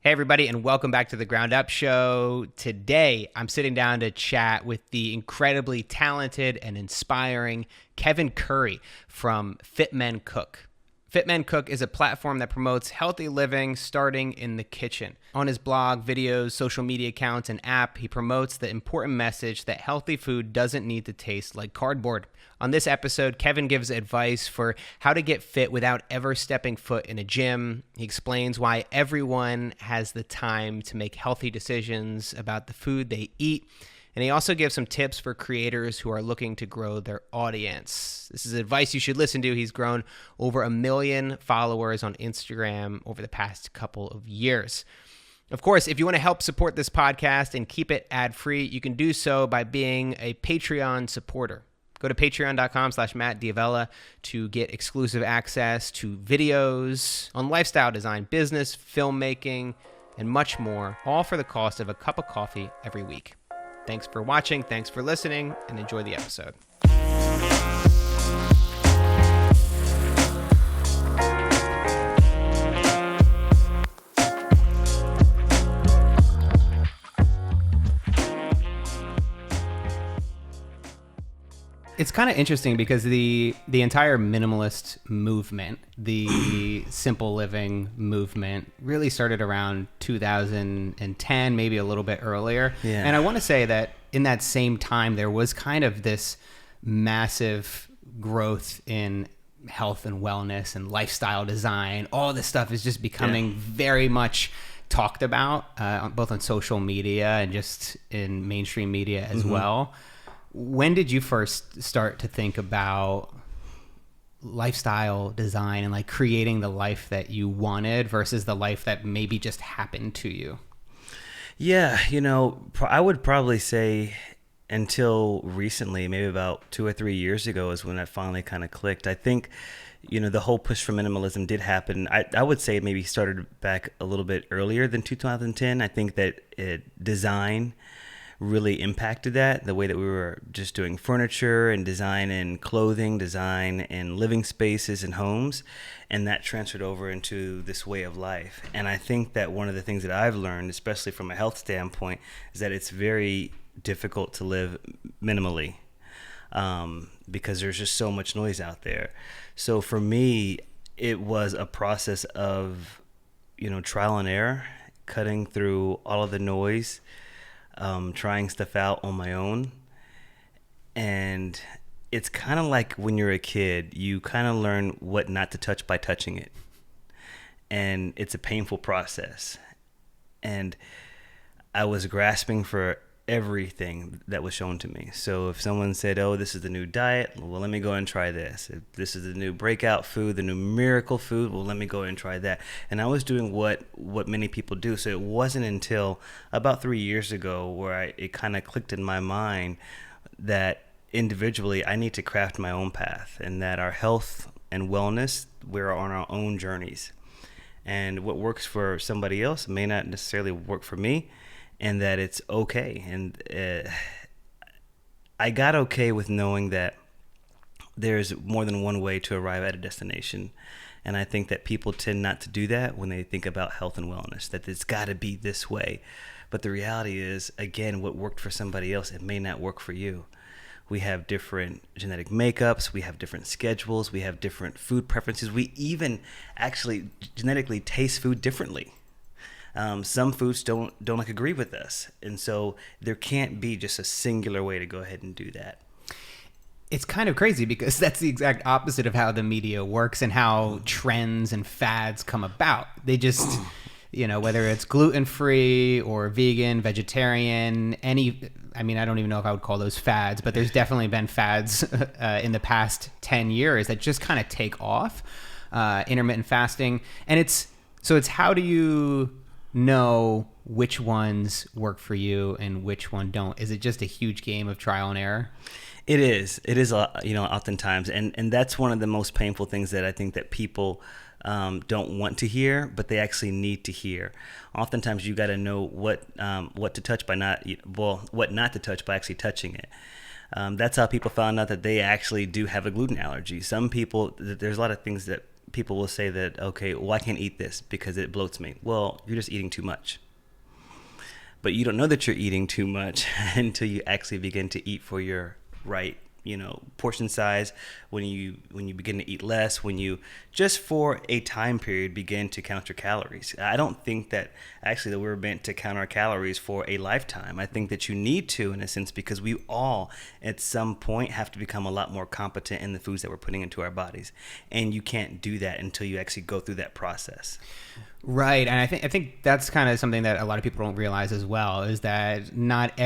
Hey, everybody, and welcome back to the Ground Up Show. Today, I'm sitting down to chat with the incredibly talented and inspiring Kevin Curry from Fit Men Cook. Fit Men Cook is a platform that promotes healthy living starting in the kitchen. On his blog, videos, social media accounts, and app, he promotes the important message that healthy food doesn't need to taste like cardboard. On this episode, Kevin gives advice for how to get fit without ever stepping foot in a gym. He explains why everyone has the time to make healthy decisions about the food they eat. And he also gives some tips for creators who are looking to grow their audience. This is advice you should listen to. He's grown over 1 million followers on Instagram over the past couple of years. Of course, if you want to help support this podcast and keep it ad-free, you can do so by being a Patreon supporter. Go to patreon.com/MattDiavella to get exclusive access to videos on lifestyle design, business, filmmaking, and much more, all for the cost of a cup of coffee every week. Thanks for watching, thanks for listening, and enjoy the episode. It's kind of interesting because the entire minimalist movement, the simple living movement, really started around 2010, maybe a little bit earlier. Yeah. And I want to say that in that same time, there was kind of this massive growth in health and wellness and lifestyle design. All this stuff is just becoming very much talked about, both on social media and just in mainstream media as well. When did you first start to think about lifestyle design and like creating the life that you wanted versus the life that maybe just happened to you? Yeah, I would probably say until recently, maybe about 2 or 3 years ago is when I finally kind of clicked. I think, the whole push for minimalism did happen. I would say maybe started back a little bit earlier than 2010. I think that design really impacted that, the way that we were just doing furniture and design and clothing, design and living spaces and homes, and that transferred over into this way of life. And I think that one of the things that I've learned, especially from a health standpoint, is that it's very difficult to live minimally because there's just so much noise out there. So for me, it was a process of, trial and error, cutting through all of the noise, trying stuff out on my own. And it's kind of like when you're a kid, you kind of learn what not to touch by touching it. And it's a painful process. And I was grasping for everything that was shown to me. So if someone said, oh, this is the new diet, well, let me go and try this. If this is the new breakout food, the new miracle food, well, let me go and try that. And I was doing what many people do. So it wasn't until about 3 years ago where it kind of clicked in my mind that individually I need to craft my own path, and that our health and wellness, we're on our own journeys. And what works for somebody else may not necessarily work for me. And that it's okay. And I got okay with knowing that there's more than one way to arrive at a destination. And I think that people tend not to do that when they think about health and wellness, that it's got to be this way. But the reality is, again, what worked for somebody else, it may not work for you. We have different genetic makeups, we have different schedules, we have different food preferences. We even actually genetically taste food differently. Some foods don't agree with us. And so there can't be just a singular way to go ahead and do that. It's kind of crazy because that's the exact opposite of how the media works and how trends and fads come about. They just, whether it's gluten-free or vegan, vegetarian, I don't even know if I would call those fads, but there's definitely been fads in the past 10 years that just kind of take off, intermittent fasting. And it's how do you know which ones work for you and which one don't? Is it just a huge game of trial and error? It is, oftentimes. And that's one of the most painful things that I think that people don't want to hear, but they actually need to hear. Oftentimes you got to know what to touch what not to touch by actually touching it. That's how people found out that they actually do have a gluten allergy. Some people, there's a lot of things that people will say that, okay, well, I can't eat this because it bloats me. Well, you're just eating too much. But you don't know that you're eating too much until you actually begin to eat for your right, portion size, when you begin to eat less, when you just for a time period begin to count your calories. I don't think that actually that we're meant to count our calories for a lifetime. I think that you need to, in a sense, because we all at some point have to become a lot more competent in the foods that we're putting into our bodies, and you can't do that until you actually go through that process. Right, and I think that's kind of something that a lot of people don't realize as well, is that not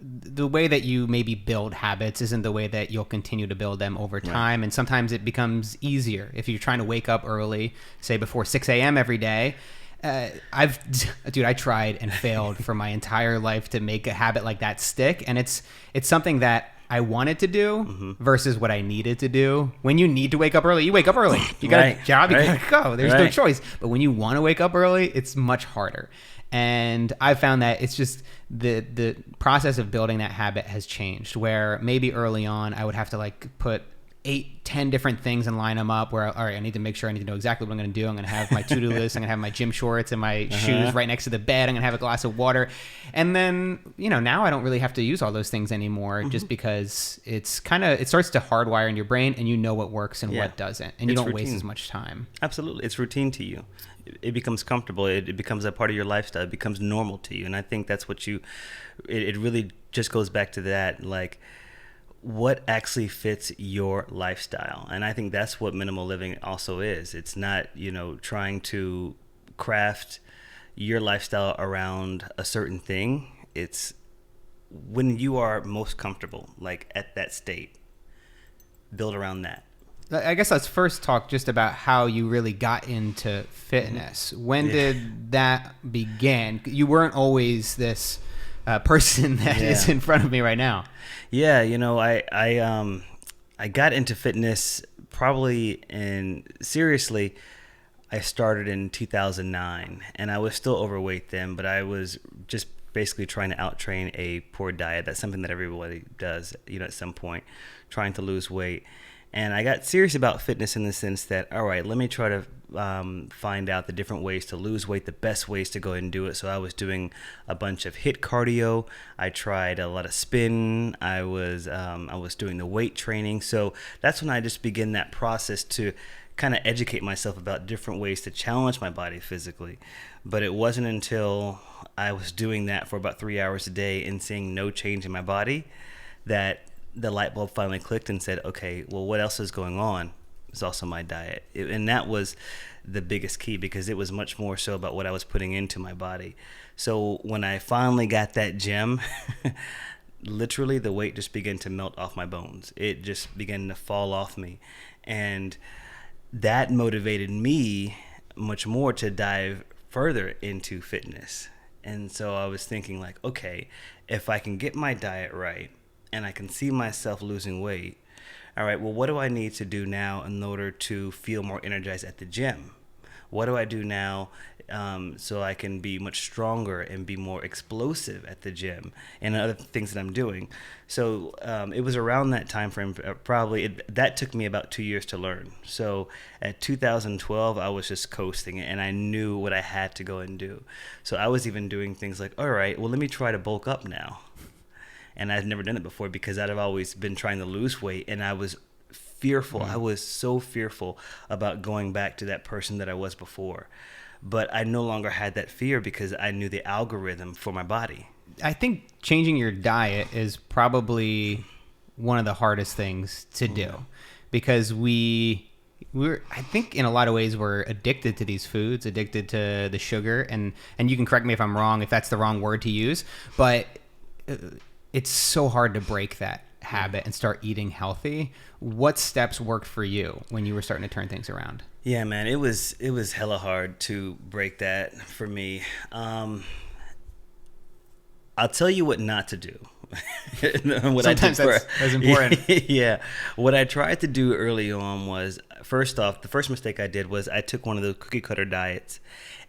the way that you maybe build habits isn't the way that you'll continue to build them over time. Right. And sometimes it becomes easier if you're trying to wake up early, say before 6 a.m. every day. I tried and failed for my entire life to make a habit like that stick. And it's something that I wanted to do versus what I needed to do. When you need to wake up early, you wake up early. You got a job, you gotta go. There's no choice. But when you want to wake up early, it's much harder. And I found that it's just the process of building that habit has changed, where maybe early on I would have to put 8-10 different things and line them up where, all right, I need to make sure I need to know exactly what I'm going to do. I'm going to have my to-do list. I'm going to have my gym shorts and my shoes right next to the bed. I'm going to have a glass of water. And then, now I don't really have to use all those things anymore just because it starts to hardwire in your brain, and you know what works and what doesn't. And you don't waste as much time. Absolutely. It's routine to you. It becomes comfortable. It becomes a part of your lifestyle. It becomes normal to you. And I think that's what it really just goes back to that, what actually fits your lifestyle. And I think that's what minimal living also is. It's not, trying to craft your lifestyle around a certain thing. It's when you are most comfortable, at that state, build around that. I guess let's first talk just about how you really got into fitness. When did that begin? You weren't always this person that is in front of me right now. Yeah, I got into fitness seriously, I started in 2009, and I was still overweight then, but I was just basically trying to out-train a poor diet. That's something that everybody does, at some point, trying to lose weight. And I got serious about fitness in the sense that, all right, let me try to find out the different ways to lose weight, the best ways to go ahead and do it. So I was doing a bunch of HIIT cardio. I tried a lot of spin. I was doing the weight training. So that's when I just began that process to kind of educate myself about different ways to challenge my body physically. But it wasn't until I was doing that for about 3 hours a day and seeing no change in my body that the light bulb finally clicked and said, okay, well, what else is going on? It's also my diet. And that was the biggest key, because it was much more so about what I was putting into my body. So when I finally got that gem, literally the weight just began to melt off my bones. It just began to fall off me. And that motivated me much more to dive further into fitness. And so I was thinking okay, if I can get my diet right, and I can see myself losing weight, all right, well, what do I need to do now in order to feel more energized at the gym? What do I do now so I can be much stronger and be more explosive at the gym and other things that I'm doing? So it was around that time frame, that took me about 2 years to learn. So at 2012, I was just coasting it, and I knew what I had to go and do. So I was even doing things like, all right, well, let me try to bulk up now. And I've never done it before because I've always been trying to lose weight, and I was fearful. I was so fearful about going back to that person that I was before. But I no longer had that fear because I knew the algorithm for my body. I think changing your diet is probably one of the hardest things to do, because we're I think in a lot of ways we're addicted to these foods, addicted to the sugar, and you can correct me if I'm wrong, if that's the wrong word to use, but it's so hard to break that habit and start eating healthy. What steps worked for you when you were starting to turn things around? Yeah, man, it was hella hard to break that for me. I'll tell you what not to do. Sometimes that's important. Yeah. What I tried to do early on was, first off, the first mistake I did was I took one of the cookie cutter diets,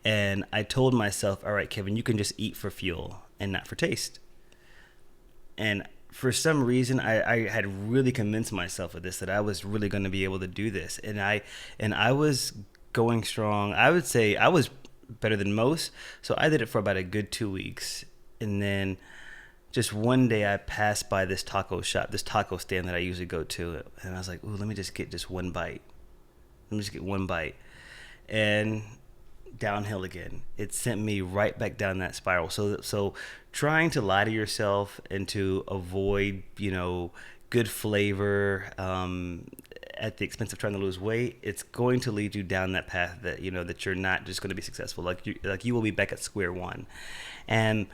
and I told myself, all right, Kevin, you can just eat for fuel and not for taste. And for some reason, I had really convinced myself of this, that I was really going to be able to do this, and I was going strong. I would say I was better than most, so I did it for about a good 2 weeks, and then just one day I passed by this taco shop, this taco stand that I usually go to, and I was like, ooh, let me just get just one bite. Let me just get one bite, and downhill again. It sent me right back down that spiral. So trying to lie to yourself and to avoid, good flavor at the expense of trying to lose weight, it's going to lead you down that path that that you're not just going to be successful. Like you will be back at square one, and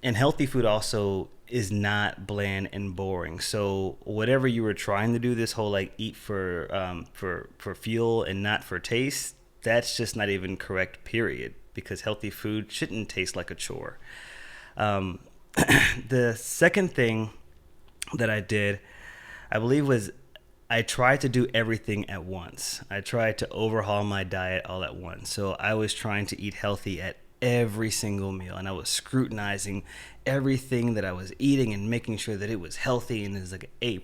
healthy food also is not bland and boring. So whatever you were trying to do, this whole like eat for fuel and not for taste, that's just not even correct, period, because healthy food shouldn't taste like a chore. The second thing that I did, I believe, was I tried to do everything at once. I tried to overhaul my diet all at once. So I was trying to eat healthy at every single meal, and I was scrutinizing everything that I was eating and making sure that it was healthy and it was like an A+.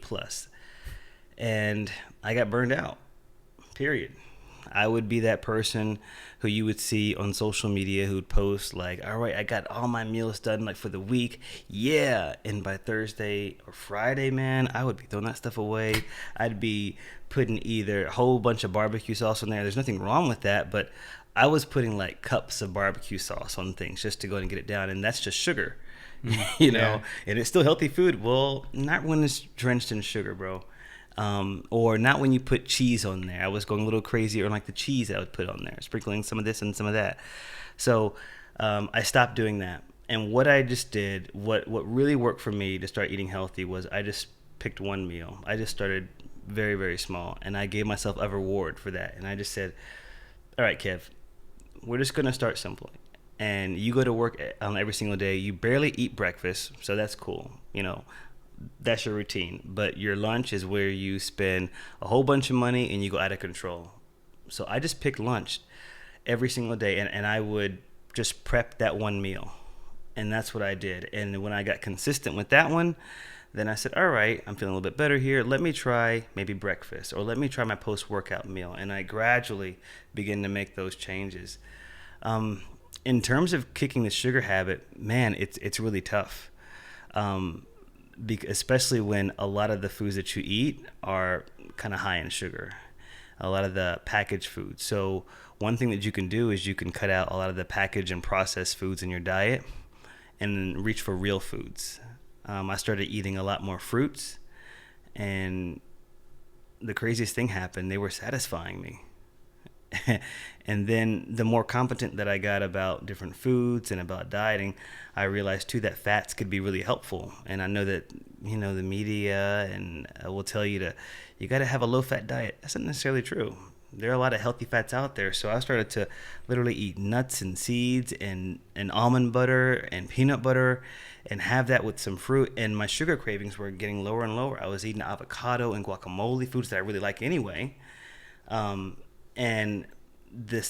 And I got burned out, period. I would be that person who you would see on social media who would post like, all right, I got all my meals done like for the week. Yeah. And by Thursday or Friday, man, I would be throwing that stuff away. I'd be putting either a whole bunch of barbecue sauce on there. There's nothing wrong with that, but I was putting like cups of barbecue sauce on things just to go and get it down. And that's just sugar, and it's still healthy food. Well, not when it's drenched in sugar, bro. Or not when you put cheese on there. I was going a little crazy on like the cheese I would put on there, sprinkling some of this and some of that. So I stopped doing that. And what I just did, what really worked for me to start eating healthy, was I just picked one meal. I just started very, very small, and I gave myself a reward for that. And I just said, all right, Kev, we're just going to start simple. And you go to work every single day. You barely eat breakfast, so that's cool. That's your routine. But your lunch is where you spend a whole bunch of money and you go out of control. So I just picked lunch every single day, and I would just prep that one meal. And that's what I did. And when I got consistent with that one, then I said, all right, I'm feeling a little bit better here. Let me try maybe breakfast, or let me try my post-workout meal. And I gradually begin to make those changes. In terms of kicking the sugar habit, man, it's really tough. Especially when a lot of the foods that you eat are kind of high in sugar, a lot of the packaged foods. So one thing that you can do is you can cut out a lot of the packaged and processed foods in your diet and reach for real foods. I started eating a lot more fruits, and the craziest thing happened. They were satisfying me. And then the more competent that I got about different foods and about dieting, I realized too that fats could be really helpful. And I know that, the media and will tell you got to have a low fat diet. That's not necessarily true. There are a lot of healthy fats out there. So I started to literally eat nuts and seeds and almond butter and peanut butter and have that with some fruit. And my sugar cravings were getting lower and lower. I was eating avocado and guacamole, foods that I really like anyway. And the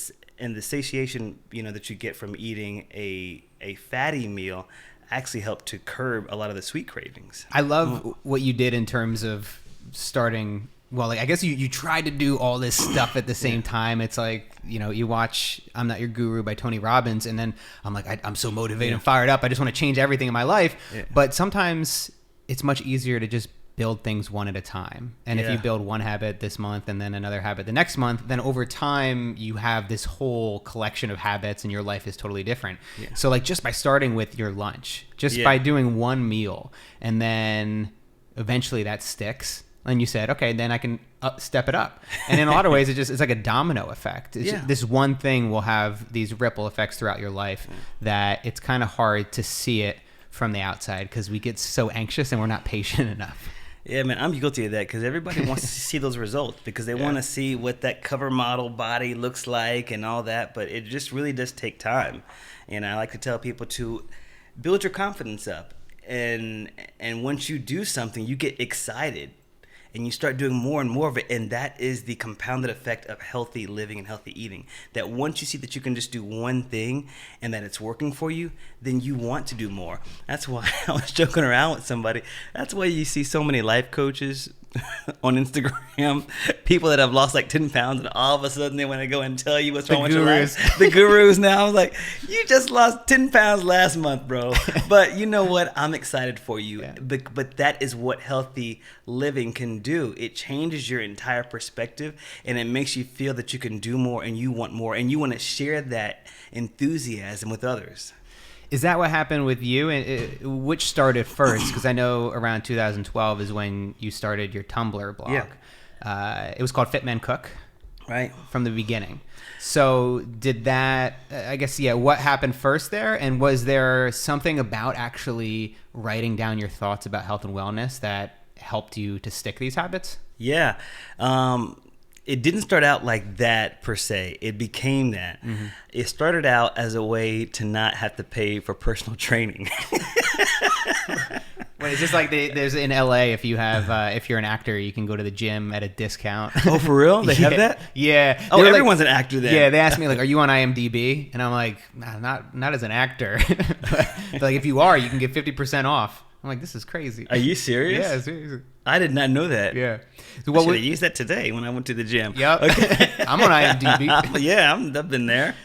satiation, that you get from eating a fatty meal actually helped to curb a lot of the sweet cravings. I love what you did in terms of starting. Well, I guess you tried to do all this stuff at the same time. It's like, you watch I'm Not Your Guru by Tony Robbins, and then I'm like, I'm so motivated and fired up. I just want to change everything in my life. Yeah. But sometimes it's much easier to just build things one at a time. And if you build one habit this month and then another habit the next month, then over time you have this whole collection of habits and your life is totally different. Yeah. So like just by starting with your lunch, just by doing one meal, and then eventually that sticks, and you said, okay, then I can step it up. And in a lot of ways, it's like a domino effect. This one thing will have these ripple effects throughout your life that it's kind of hard to see it from the outside because we get so anxious and we're not patient enough. Yeah, man, I'm guilty of that because everybody wants to see those results because they want to see what that cover model body looks like and all that, but it just really does take time. And I like to tell people to build your confidence up. And once you do something, you get excited and you start doing more and more of it. And that is the compounded effect of healthy living and healthy eating. That once you see that you can just do one thing and that it's working for you, then you want to do more. That's why I was joking around with somebody. That's why you see so many life coaches on Instagram, people that have lost like 10 pounds, and all of a sudden they want to go and tell you what's wrong with your life. The gurus now. I was like, you just lost 10 pounds last month, bro. But you know what? I'm excited for you. Yeah. But that is what healthy living can do. It changes your entire perspective, and it makes you feel that you can do more, and you want more, and you want to share that enthusiasm with others. Is that what happened with you? Which started first? Because I know around 2012 is when you started your Tumblr blog. Yeah. It was called Fit Men Cook. Right. From the beginning. So did that, I guess, what happened first there? And was there something about actually writing down your thoughts about health and wellness that helped you to stick these habits? Yeah. It didn't start out like that per se. It became that. Mm-hmm. It started out as a way to not have to pay for personal training. Wait, it's just like there's in LA, if you have if you're an actor, you can go to the gym at a discount. Oh, for real? They have that? Yeah. Oh, everyone's an actor then. Yeah, they asked me like, "Are you on IMDb?" And I'm like, nah, not as an actor. But like, if you are, you can get 50% off. I'm like, this is crazy. Are you serious? Yeah, seriously. I did not know that. Yeah. So I should have used that today when I went to the gym. Yep. Okay. I'm on IMDb. Yeah, I've been there.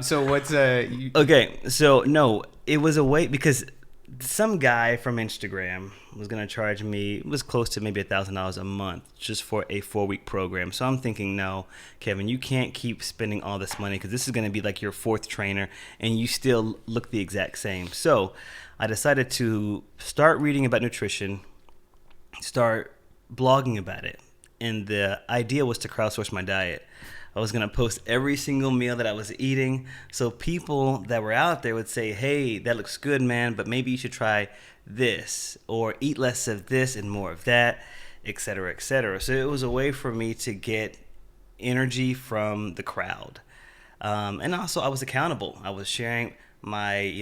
So what's Okay, so no, it was a way because some guy from Instagram was going to charge me, it was close to maybe $1,000 a month just for a 4-week program. So I'm thinking, no, Kevin, you can't keep spending all this money because this is going to be like your 4th trainer and you still look the exact same. So I decided to start reading about nutrition, start blogging about it. And the idea was to crowdsource my diet. I was going to post every single meal that I was eating. So people that were out there would say, hey, that looks good, man, but maybe you should try this or eat less of this and more of that, et cetera, et cetera. So it was a way for me to get energy from the crowd. And also I was accountable. I was sharing my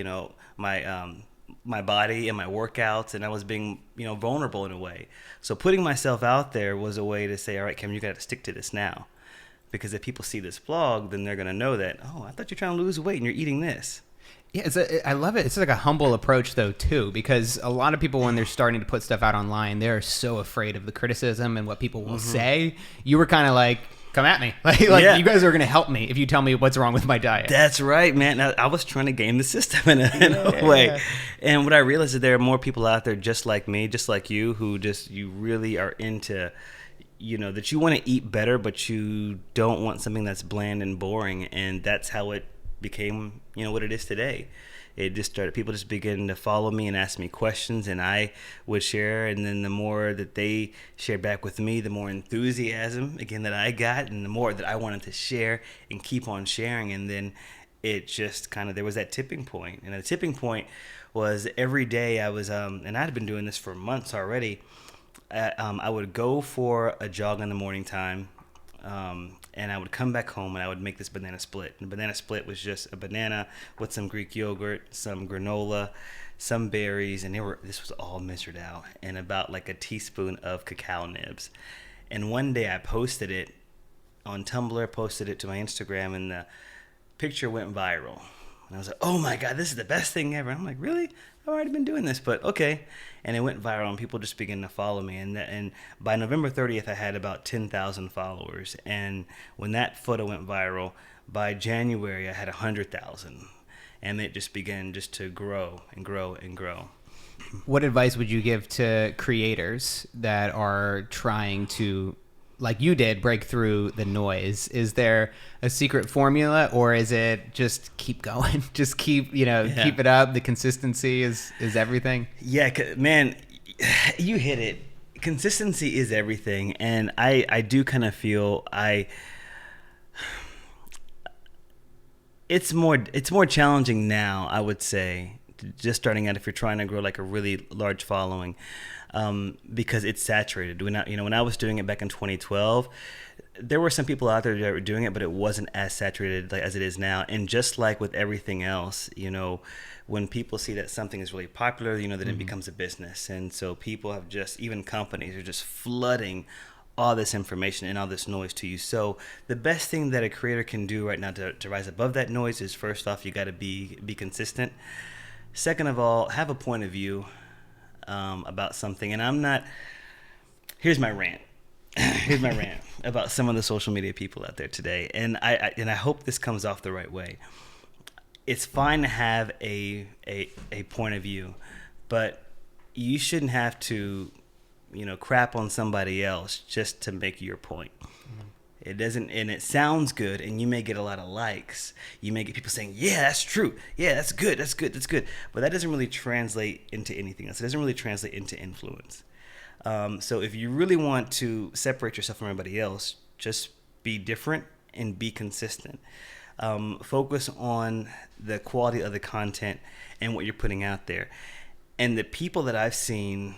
body and my workouts, and I was being, vulnerable in a way. So putting myself out there was a way to say, all right, Kevin, you got to stick to this now. Because if people see this blog, then they're going to know that, oh, I thought you're trying to lose weight and you're eating this. Yeah, I love it. It's like a humble approach, though, too, because a lot of people, when they're starting to put stuff out online, they're so afraid of the criticism and what people will say. You were kind of like, come at me. Like yeah. You guys are going to help me if you tell me what's wrong with my diet. That's right, man. I was trying to game the system in a way. And what I realized is there are more people out there just like me, just like you, who you really are into, that you want to eat better, but you don't want something that's bland and boring. And that's how it became, what it is today. It just started, people just began to follow me and ask me questions, and I would share. And then the more that they shared back with me, the more enthusiasm, again, that I got, and the more that I wanted to share and keep on sharing. And then it just kind of, there was that tipping point. And the tipping point was every day I was, and I'd been doing this for months already. I would go for a jog in the morning time, and I would come back home and I would make this banana split. And the banana split was just a banana with some Greek yogurt, some granola, some berries, and this was all measured out, and about like a teaspoon of cacao nibs. And one day I posted it on Tumblr, posted it to my Instagram, and the picture went viral. And I was like, oh my God, this is the best thing ever. I'm like, really? I've already been doing this, but okay. And it went viral, and people just began to follow me. And by November 30th, I had about 10,000 followers. And when that photo went viral, by January, I had 100,000. And it just began just to grow and grow and grow. What advice would you give to creators that are trying to, like you did, break through the noise? Is there a secret formula, or is it just keep going? Just keep, keep it up. The consistency is everything. Yeah, man, you hit it. Consistency is everything. And I do kind of feel it's more challenging now, I would say, just starting out if you're trying to grow like a really large following. Because it's saturated. When I was doing it back in 2012, there were some people out there that were doing it, but it wasn't as saturated as it is now. And just like with everything else, when people see that something is really popular, then it becomes a business. And so people have even companies are just flooding all this information and all this noise to you. So the best thing that a creator can do right now to rise above that noise is, first off, you got to be consistent. Second of all, have a point of view about something. And here's my rant. Here's my rant about some of the social media people out there today, and I hope this comes off the right way. It's fine to have a point of view, but you shouldn't have to, crap on somebody else just to make your point. Mm-hmm. It doesn't, and it sounds good, and you may get a lot of likes. You may get people saying, "Yeah, that's true. Yeah, that's good. That's good. That's good." But that doesn't really translate into anything else. It doesn't really translate into influence. So if you really want to separate yourself from everybody else, just be different and be consistent. Focus on the quality of the content and what you're putting out there. And the people that I've seen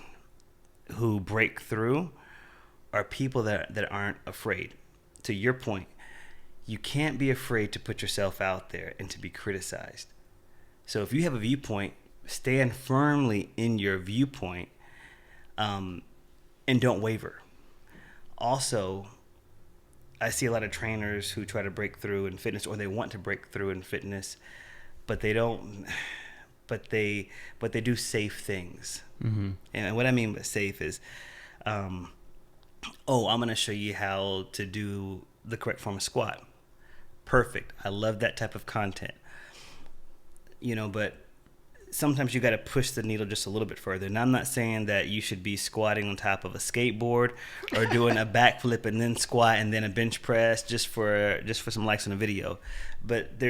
who break through are people that aren't afraid. To your point, you can't be afraid to put yourself out there and to be criticized. So if you have a viewpoint, stand firmly in your viewpoint. And don't waver. Also, I see a lot of trainers who try to break through in fitness, or they want to break through in fitness, but they don't. But they do safe things. Mm-hmm. And what I mean by safe is, I'm going to show you how to do the correct form of squat. Perfect. I love that type of content. But sometimes you got to push the needle just a little bit further. And I'm not saying that you should be squatting on top of a skateboard or doing a backflip and then squat and then a bench press just for some likes on a video. But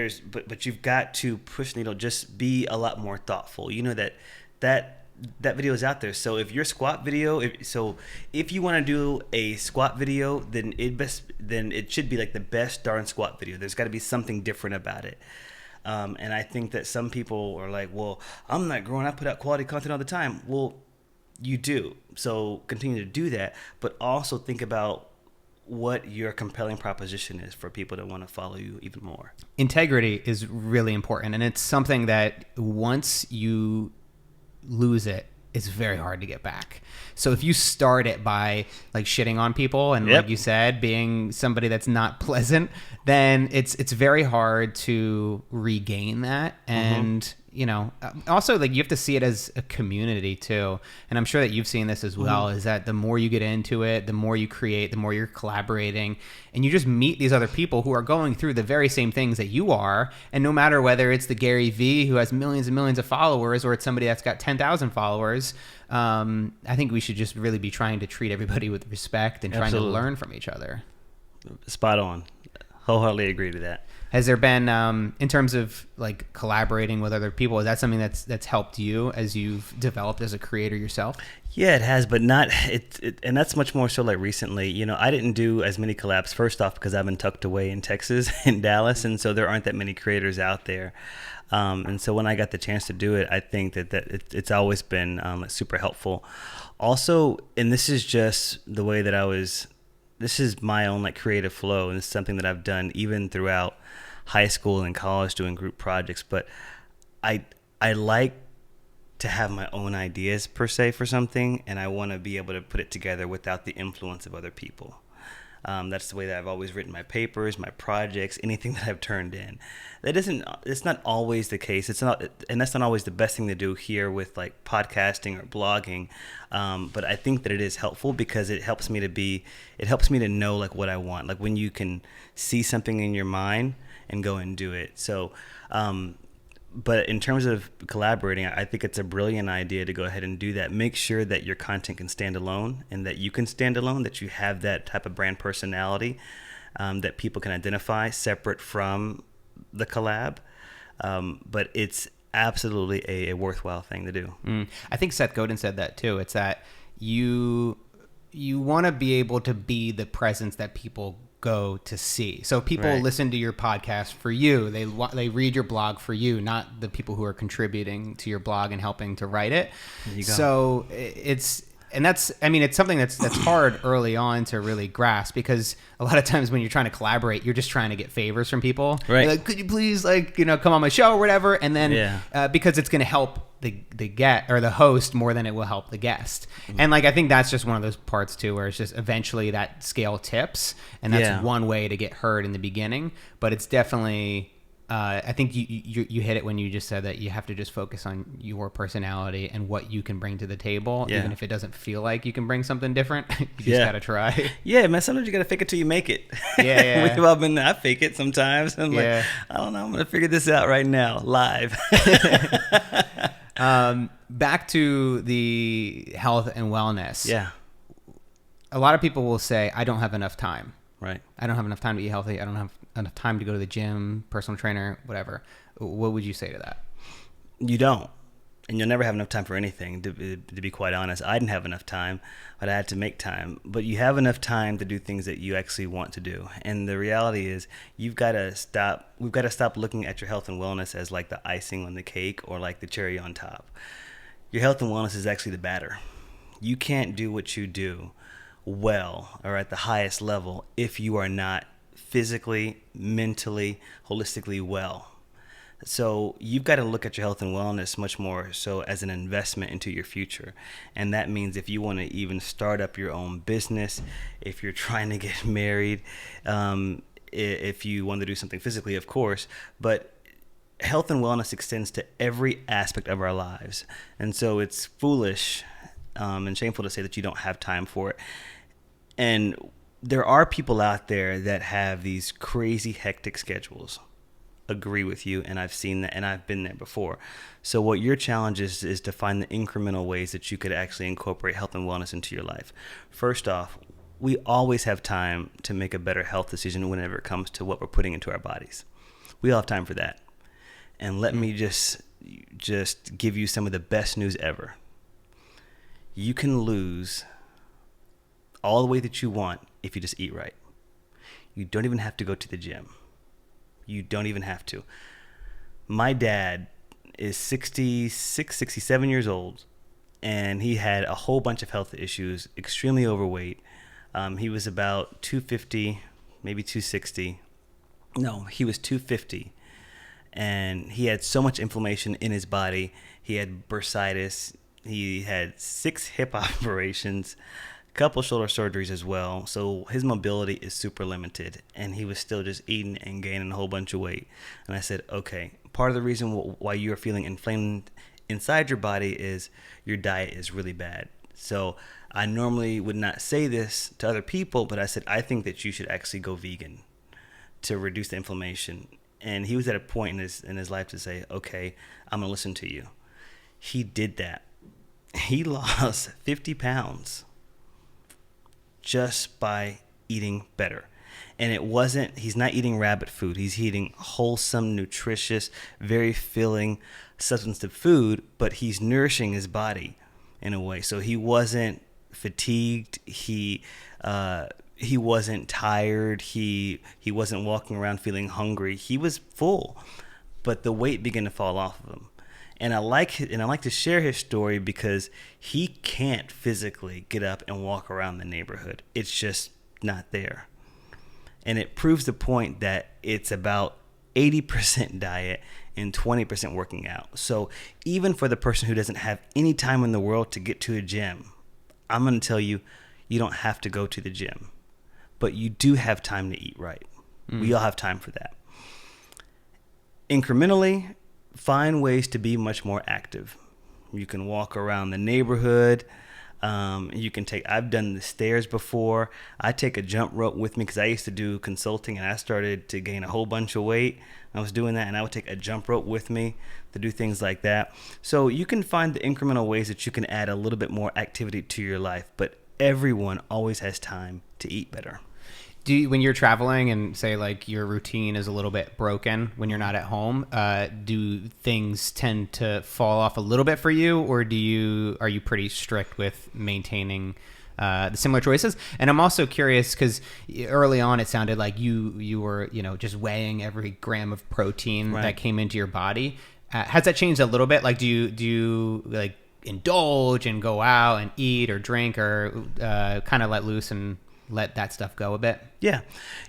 you've got to push the needle. Just be a lot more thoughtful. That video is out there. So if your squat video, if you want to do a squat video, then it should be like the best darn squat video. There's got to be something different about it. And I think that some people are like, well, I'm not growing. I put out quality content all the time. Well, you do. So continue to do that, but also think about what your compelling proposition is for people that want to follow you even more. Integrity is really important. And it's something that once you lose it, it's very hard to get back. So if you start it by like shitting on people and like you said, being somebody that's not pleasant, then it's very hard to regain that. And also like you have to see it as a community too. And I'm sure that you've seen this as well, is that the more you get into it, the more you create, the more you're collaborating, and you just meet these other people who are going through the very same things that you are. And no matter whether it's the Gary Vee who has millions and millions of followers, or it's somebody that's got 10,000 followers, I think we should just really be trying to treat everybody with respect and trying to learn from each other. Spot on. Wholeheartedly agree to that. Has there been, in terms of like collaborating with other people, is that something that's helped you as you've developed as a creator yourself? Yeah, it has, but not it, and that's much more so like recently. I didn't do as many collabs. First off, because I've been tucked away in Texas, in Dallas, and so there aren't that many creators out there. And so when I got the chance to do it, I think that it's always been super helpful. Also, and this is just the way that this is my own like creative flow, and it's something that I've done even throughout high school and college doing group projects. But I like to have my own ideas per se for something, and I want to be able to put it together without the influence of other people. That's the way that I've always written my papers, my projects, anything that I've turned in. It's not always the case. And that's not always the best thing to do here with like podcasting or blogging. But I think that it is helpful because it helps me to know like what I want. Like when you can see something in your mind and go and do it. So, but in terms of collaborating, I think it's a brilliant idea to go ahead and do that. Make sure that your content can stand alone and that you can stand alone, that you have that type of brand personality that people can identify separate from the collab. But it's absolutely a worthwhile thing to do. I think Seth Godin said that too. It's that you want to be able to be the presence that people go to see. So people listen to your podcast for you. They read your blog for you, not the people who are contributing to your blog and helping to write it. So it's and that's, I mean, it's something that's hard early on to really grasp, because a lot of times when you're trying to collaborate, you're just trying to get favors from people. Right. You're like, could you please, like, you know, come on my show or whatever, and then because it's going to help the host more than it will help the guest. And like, I think that's just one of those parts too, where it's just eventually that scale tips, and that's one way to get heard in the beginning. But it's definitely, I think you hit it when you just said that you have to just focus on your personality and what you can bring to the table, even if it doesn't feel like you can bring something different. You just gotta try. Yeah, man. Sometimes you gotta fake it till you make it. Yeah. We've all been. I fake it sometimes. I'm like, I don't know. I'm gonna figure this out right now, live. Back to the health and wellness. Yeah. A lot of people will say, I don't have enough time. Right. I don't have enough time to eat healthy. I don't have enough time to go to the gym, personal trainer, whatever. What would you say to that? You don't. And you'll never have enough time for anything, to be quite honest. I didn't have enough time, but I had to make time. But you have enough time to do things that you actually want to do. And the reality is, we've got to stop looking at your health and wellness as like the icing on the cake or like the cherry on top. Your health and wellness is actually the batter. You can't do what you do well or at the highest level if you are not physically, mentally, holistically well. So you've got to look at your health and wellness much more so as an investment into your future. And that means if you want to even start up your own business, if you're trying to get married, if you want to do something physically, of course, but health and wellness extends to every aspect of our lives. And so it's foolish and shameful to say that you don't have time for it. And there are people out there that have these crazy hectic schedules. Agree with you, and I've seen that, and I've been there before. So what your challenge is to find the incremental ways that you could actually incorporate health and wellness into your life. First off, we always have time to make a better health decision whenever it comes to what we're putting into our bodies. We all have time for that. And let me just give you some of the best news ever. You can lose all the weight that you want if you just eat right. You don't even have to go to the gym. You don't even have to. My dad is 66, 67 years old, and he had a whole bunch of health issues, extremely overweight. He was about 250, maybe 260. No, he was 250. And he had so much inflammation in his body. He had bursitis. He had 6 hip operations, a couple shoulder surgeries as well. So his mobility is super limited, and he was still just eating and gaining a whole bunch of weight. And I said, okay, part of the reason why you are feeling inflamed inside your body is your diet is really bad. So I normally would not say this to other people, but I said, I think that you should actually go vegan to reduce the inflammation. And he was at a point in his life to say, okay, I'm going to listen to you. He did that. He lost 50 pounds just by eating better. And he's not eating rabbit food. He's eating wholesome, nutritious, very filling, substantive food, but he's nourishing his body in a way. So he wasn't fatigued. He wasn't tired. He wasn't walking around feeling hungry. He was full, but the weight began to fall off of him. And I like to share his story because he can't physically get up and walk around the neighborhood. It's just not there. And it proves the point that it's about 80% diet and 20% working out. So even for the person who doesn't have any time in the world to get to a gym, I'm going to tell you, you don't have to go to the gym, but you do have time to eat right. We all have time for that. Incrementally, find ways to be much more active. You can walk around the neighborhood. I've done the stairs before. I take a jump rope with me because I used to do consulting and I started to gain a whole bunch of weight. I was doing that, and I would take a jump rope with me to do things like that. So you can find the incremental ways that you can add a little bit more activity to your life, but everyone always has time to eat better. When you're traveling and say like your routine is a little bit broken when you're not at home, do things tend to fall off a little bit for you, or are you pretty strict with maintaining the similar choices? And I'm also curious because early on it sounded like you were just weighing every gram of protein that came into your body. Has that changed a little bit? Like do you like indulge and go out and eat or drink or kind of let loose and let that stuff go a bit? Yeah.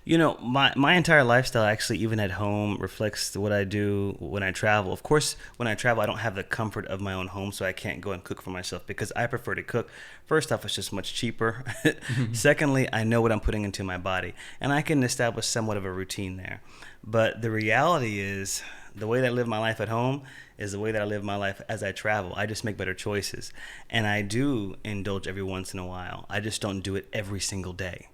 My entire lifestyle actually, even at home, reflects what I do when I travel. Of course, when I travel, I don't have the comfort of my own home, so I can't go and cook for myself because I prefer to cook. First off, it's just much cheaper. Secondly, I know what I'm putting into my body, and I can establish somewhat of a routine there. But the reality is, the way that I live my life at home is the way that I live my life as I travel. I just make better choices. And I do indulge every once in a while. I just don't do it every single day.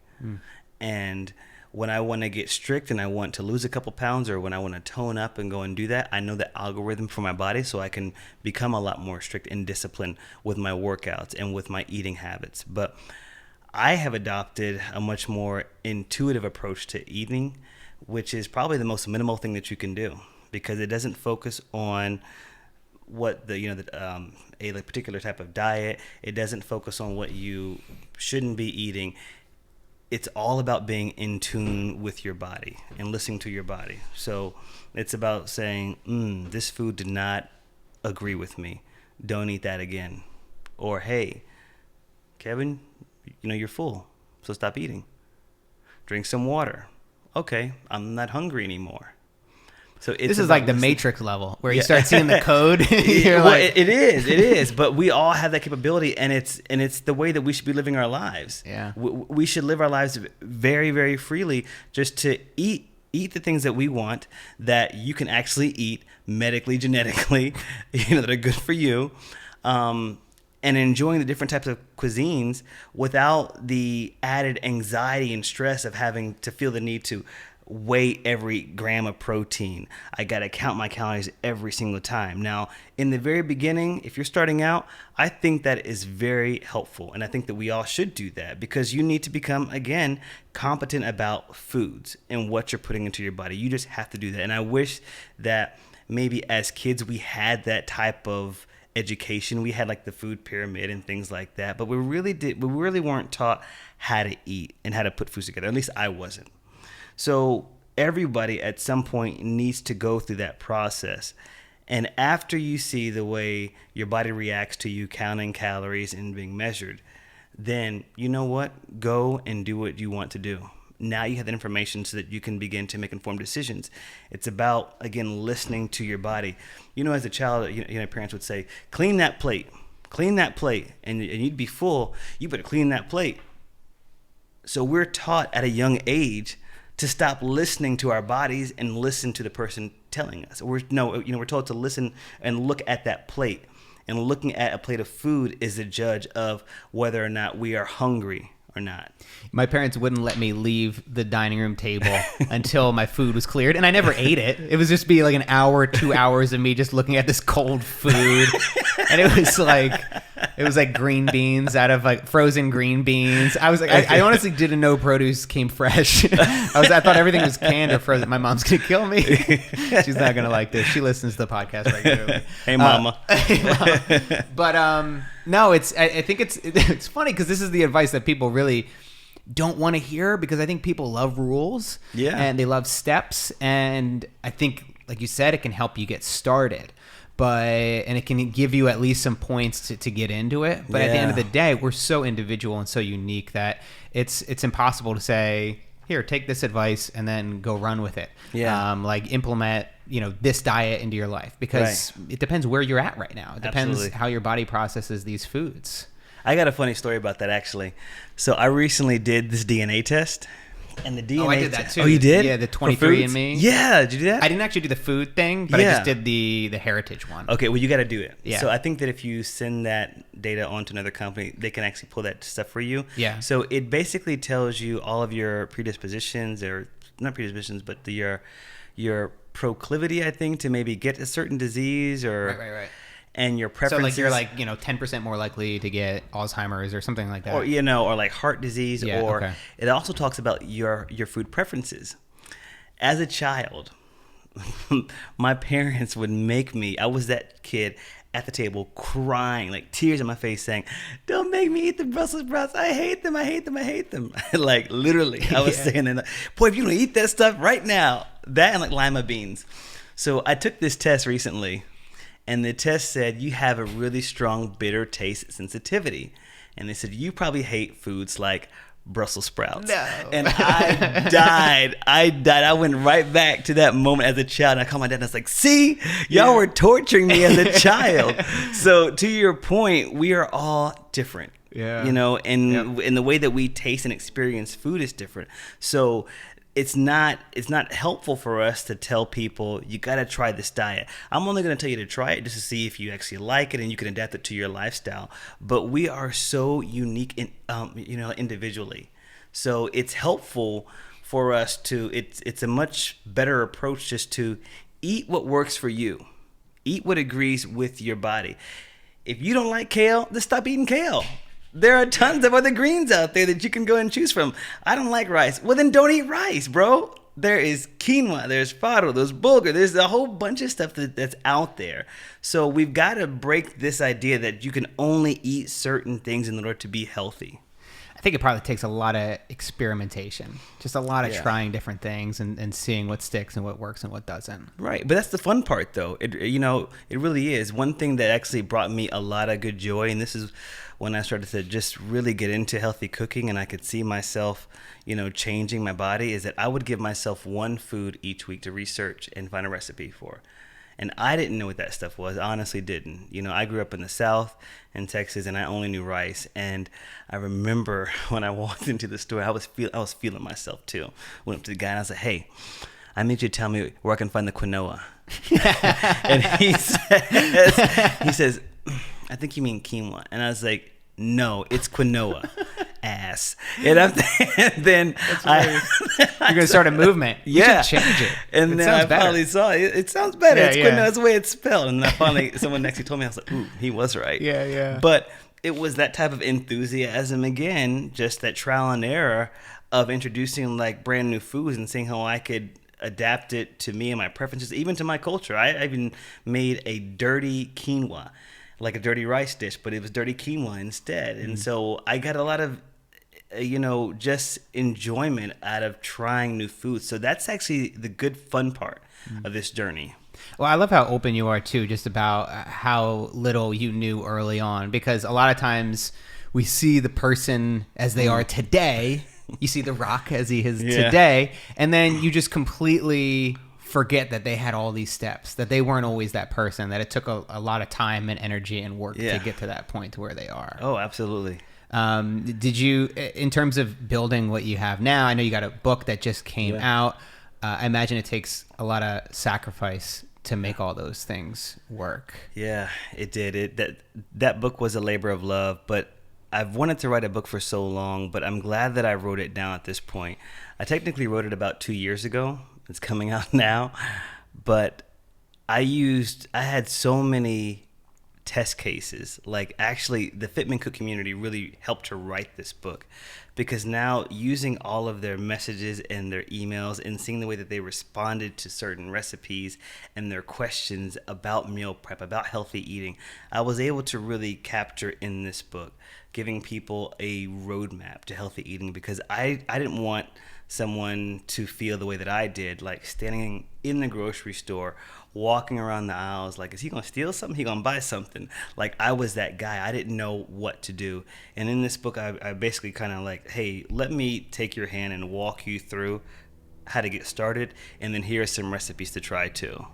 And when I want to get strict and I want to lose a couple pounds, or when I want to tone up and go and do that, I know the algorithm for my body, so I can become a lot more strict and disciplined with my workouts and with my eating habits. But I have adopted a much more intuitive approach to eating, which is probably the most minimal thing that you can do, because it doesn't focus on what a particular type of diet. It doesn't focus on what you shouldn't be eating. It's all about being in tune with your body and listening to your body. So it's about saying, this food did not agree with me. Don't eat that again. Or, hey, Kevin, you're full, so stop eating. Drink some water. Okay, I'm not hungry anymore. So this is like the Matrix level where you start seeing the code. You're it is. But we all have that capability, and it's the way that we should be living our lives. Yeah, we should live our lives very, very freely, just to eat the things that we want, that you can actually eat medically, genetically, that are good for you, and enjoying the different types of cuisines without the added anxiety and stress of having to feel the need to weigh every gram of protein. I got to count my calories every single time. Now, in the very beginning, if you're starting out, I think that is very helpful. And I think that we all should do that, because you need to become, again, competent about foods and what you're putting into your body. You just have to do that. And I wish that maybe as kids we had that type of education. We had like the food pyramid and things like that, but we really weren't taught how to eat and how to put foods together. At least I wasn't. So everybody at some point needs to go through that process. And after you see the way your body reacts to you counting calories and being measured, then you know what? Go and do what you want to do. Now you have that information so that you can begin to make informed decisions. It's about, again, listening to your body. As a child, parents would say, clean that plate. And you'd be full. You better clean that plate. So we're taught at a young age to stop listening to our bodies and listen to the person telling us. We're told to listen and look at that plate. And looking at a plate of food is a judge of whether or not we are hungry or not. My parents wouldn't let me leave the dining room table until my food was cleared, and I never ate it. It was just be like an hour, 2 hours of me just looking at this cold food, and it was like green beans out of like frozen green beans. I was like, I honestly didn't know produce came fresh. I thought everything was canned or frozen. My mom's gonna kill me. She's not gonna like this. She listens to the podcast regularly. Hey, mama. But no, I think it's funny because this is the advice that people really don't want to hear, because I think people love rules, and they love steps, and I think, like you said, it can help you get started, and it can give you at least some points to get into it. But at the end of the day, we're so individual and so unique that it's impossible to say, here, take this advice and then go run with it. Like implement this diet into your life, because it depends where you're at right now. It depends how your body processes these foods. I got a funny story about that, actually. So I recently did this DNA test, and the DNA. I did that too. Oh, you did? Yeah, the 23andMe. Yeah, did you do that? I didn't actually do the food thing, but I just did the heritage one. Okay, well, you got to do it. Yeah. So I think that if you send that data on to another company, they can actually pull that stuff for you. Yeah. So it basically tells you all of your predispositions, or not predispositions, but your proclivity, I think, to maybe get a certain disease, or Right. And your preferences. So like you're like 10% more likely to get Alzheimer's or something like that, or or like heart disease, It also talks about your food preferences. As a child, my parents would make me. I was that kid at the table crying, like tears in my face, saying, "Don't make me eat the Brussels sprouts. I hate them. I hate them. I hate them." Like literally, I was saying that. Boy, if you don't eat that stuff right now, that and like lima beans. So I took this test recently. And the test said you have a really strong bitter taste sensitivity. And they said you probably hate foods like Brussels sprouts. No. And I died. I went right back to that moment as a child. And I called my dad and I was like, see, y'all were torturing me as a child. So to your point, we are all different. Yeah. You know, and the way that we taste and experience food is different. So it's not helpful for us to tell people you got to try this diet. I'm only going to tell you to try it just to see if you actually like it and you can adapt it to your lifestyle. But we are so unique in individually. So it's helpful for us to it's a much better approach just to eat what works for you. Eat what agrees with your body. If you don't like kale, then stop eating kale. There are tons of other greens out there that you can go and choose from. I don't like rice. Well, then don't eat rice, bro. There is quinoa, there's fado, there's bulgur, there's a whole bunch of stuff that's out there. So we've got to break this idea that you can only eat certain things in order to be healthy. I think it probably takes a lot of experimentation, just a lot of trying different things and seeing what sticks and what works and what doesn't. Right. But that's the fun part, though. It really is. One thing that actually brought me a lot of good joy, and this is when I started to just really get into healthy cooking and I could see myself, changing my body, is that I would give myself one food each week to research and find a recipe for. And I didn't know what that stuff was. I honestly didn't. I grew up in the South in Texas, and I only knew rice. And I remember when I walked into the store, I was feeling myself too. Went up to the guy and I was like, "Hey, I need you to tell me where I can find the quinoa." And he says, "I think you mean quinoa." And I was like, "No, it's quinoa." Ass. And then you're gonna start a movement. You should change it. And it then sounds I better. finally saw it. It sounds better. Yeah, It's quinoa. That's the way it's spelled. And then finally someone next to me told me, I was like, "Ooh, he was right." Yeah. But it was that type of enthusiasm again, just that trial and error of introducing like brand new foods and seeing how I could adapt it to me and my preferences, even to my culture. I even made a dirty quinoa, like a dirty rice dish, but it was dirty quinoa instead. And so I got a lot of just enjoyment out of trying new foods. So that's actually the good fun part of this journey. Well, I love how open you are too, just about how little you knew early on, because a lot of times we see the person as they are today. You see The Rock as he is today, and then you just completely forget that they had all these steps, that they weren't always that person, that it took a lot of time and energy and work to get to that point to where they are. Oh, absolutely. Did you, in terms of building what you have now, I know you got a book that just came out. I imagine it takes a lot of sacrifice to make all those things work. Yeah, it did. That book was a labor of love, but I've wanted to write a book for so long, but I'm glad that I wrote it down at this point. I technically wrote it about 2 years ago. It's coming out now, but I had so many test cases. Like, actually, the Fit Men Cook community really helped to write this book, because now using all of their messages and their emails and seeing the way that they responded to certain recipes and their questions about meal prep, about healthy eating, I was able to really capture in this book, giving people a roadmap to healthy eating, because I didn't want someone to feel the way that I did, like standing in the grocery store, walking around the aisles, like, is he gonna steal something? He gonna buy something? Like, I was that guy. I didn't know what to do. And in this book, I basically kind of like, hey, let me take your hand and walk you through how to get started, and then here are some recipes to try too.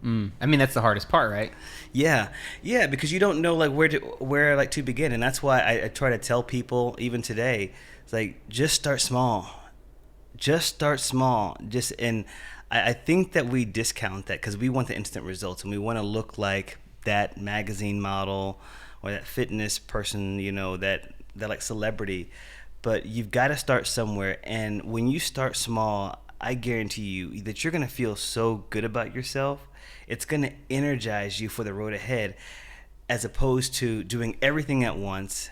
I mean, that's the hardest part, right? Yeah, because you don't know like where to begin, and that's why I try to tell people even today, it's like, just start small. And I think that we discount that because we want the instant results and we want to look like that magazine model or that fitness person, that like celebrity. But you've got to start somewhere, and when you start small, I guarantee you that you're going to feel so good about yourself. It's going to energize you for the road ahead, as opposed to doing everything at once,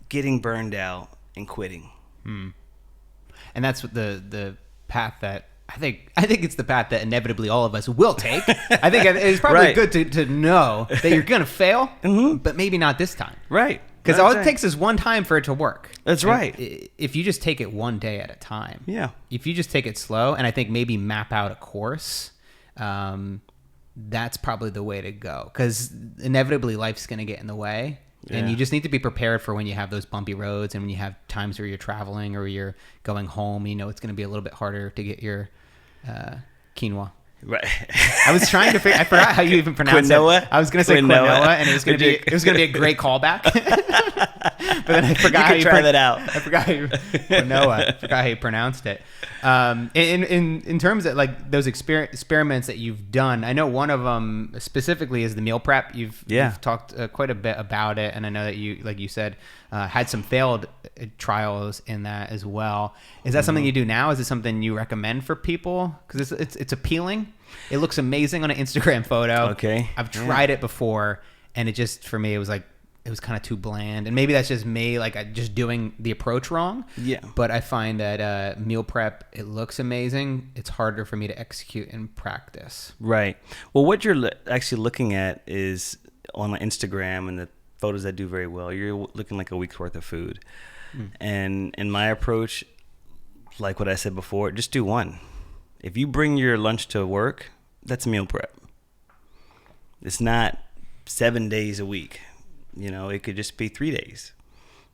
getting burned out, and quitting. And that's what the path that I think it's the path that inevitably all of us will take. I think it's probably good to know that you're going to fail, but maybe not this time. Right. Because all it takes is one time for it to work. That's right. If you just take it one day at a time. Yeah. If you just take it slow, and I think maybe map out a course, that's probably the way to go, because inevitably life's going to get in the way. And you just need to be prepared for when you have those bumpy roads and when you have times where you're traveling or you're going home. You know, it's going to be a little bit harder to get your quinoa. Right. I was trying to figure. I forgot how you even pronounce quinoa? it. I was going to say quinoa, and it was going to be a great callback. But then I forgot how you try that out. I forgot how you quinoa. I forgot how you pronounced it. In terms of like those experiments that you've done, I know one of them specifically is the meal prep. You've talked quite a bit about it, and I know that you, like you said, had some failed trials in that as well. Is that something you do now? Is it something you recommend for people? Because it's appealing. It looks amazing on an Instagram photo. Okay. I've tried it before, and it just, for me, it was kind of too bland. And maybe that's just me, like just doing the approach wrong. Yeah. But I find that meal prep, it looks amazing. It's harder for me to execute in practice. Right. Well, what you're actually looking at is on my Instagram and the photos that do very well, you're looking like a week's worth of food. And in my approach, like what I said before, just do one. If you bring your lunch to work, that's meal prep. It's not 7 days a week. You know, it could just be 3 days.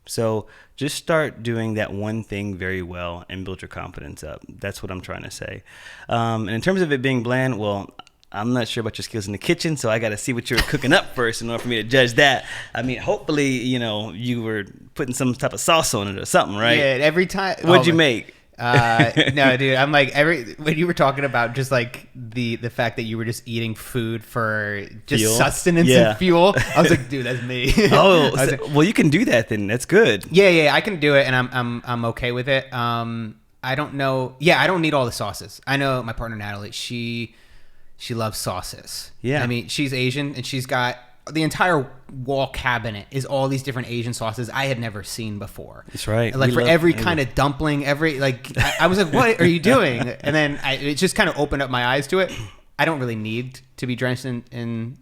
So just start doing that one thing very well and build your confidence up. That's what I'm trying to say. And in terms of it being bland, well, I'm not sure about your skills in the kitchen, so I got to see what you were cooking up first in order for me to judge that. I mean, hopefully, you know, you were putting some type of sauce on it or something, right? Yeah, every time. What'd you make? No, dude, I'm like, when you were talking about just like the fact that you were just eating food for just fuel? sustenance and fuel, I was like, dude, that's me. Well, you can do that then. That's good. Yeah, I can do it, and I'm okay with it. I don't know. Yeah, I don't need all the sauces. I know my partner Natalie, she loves sauces. Yeah. I mean, she's Asian, and she's got the entire wall cabinet is all these different Asian sauces I had never seen before. That's right. Like for every kind of dumpling, I was like, what are you doing? And then it just kind of opened up my eyes to it. I don't really need to be drenched in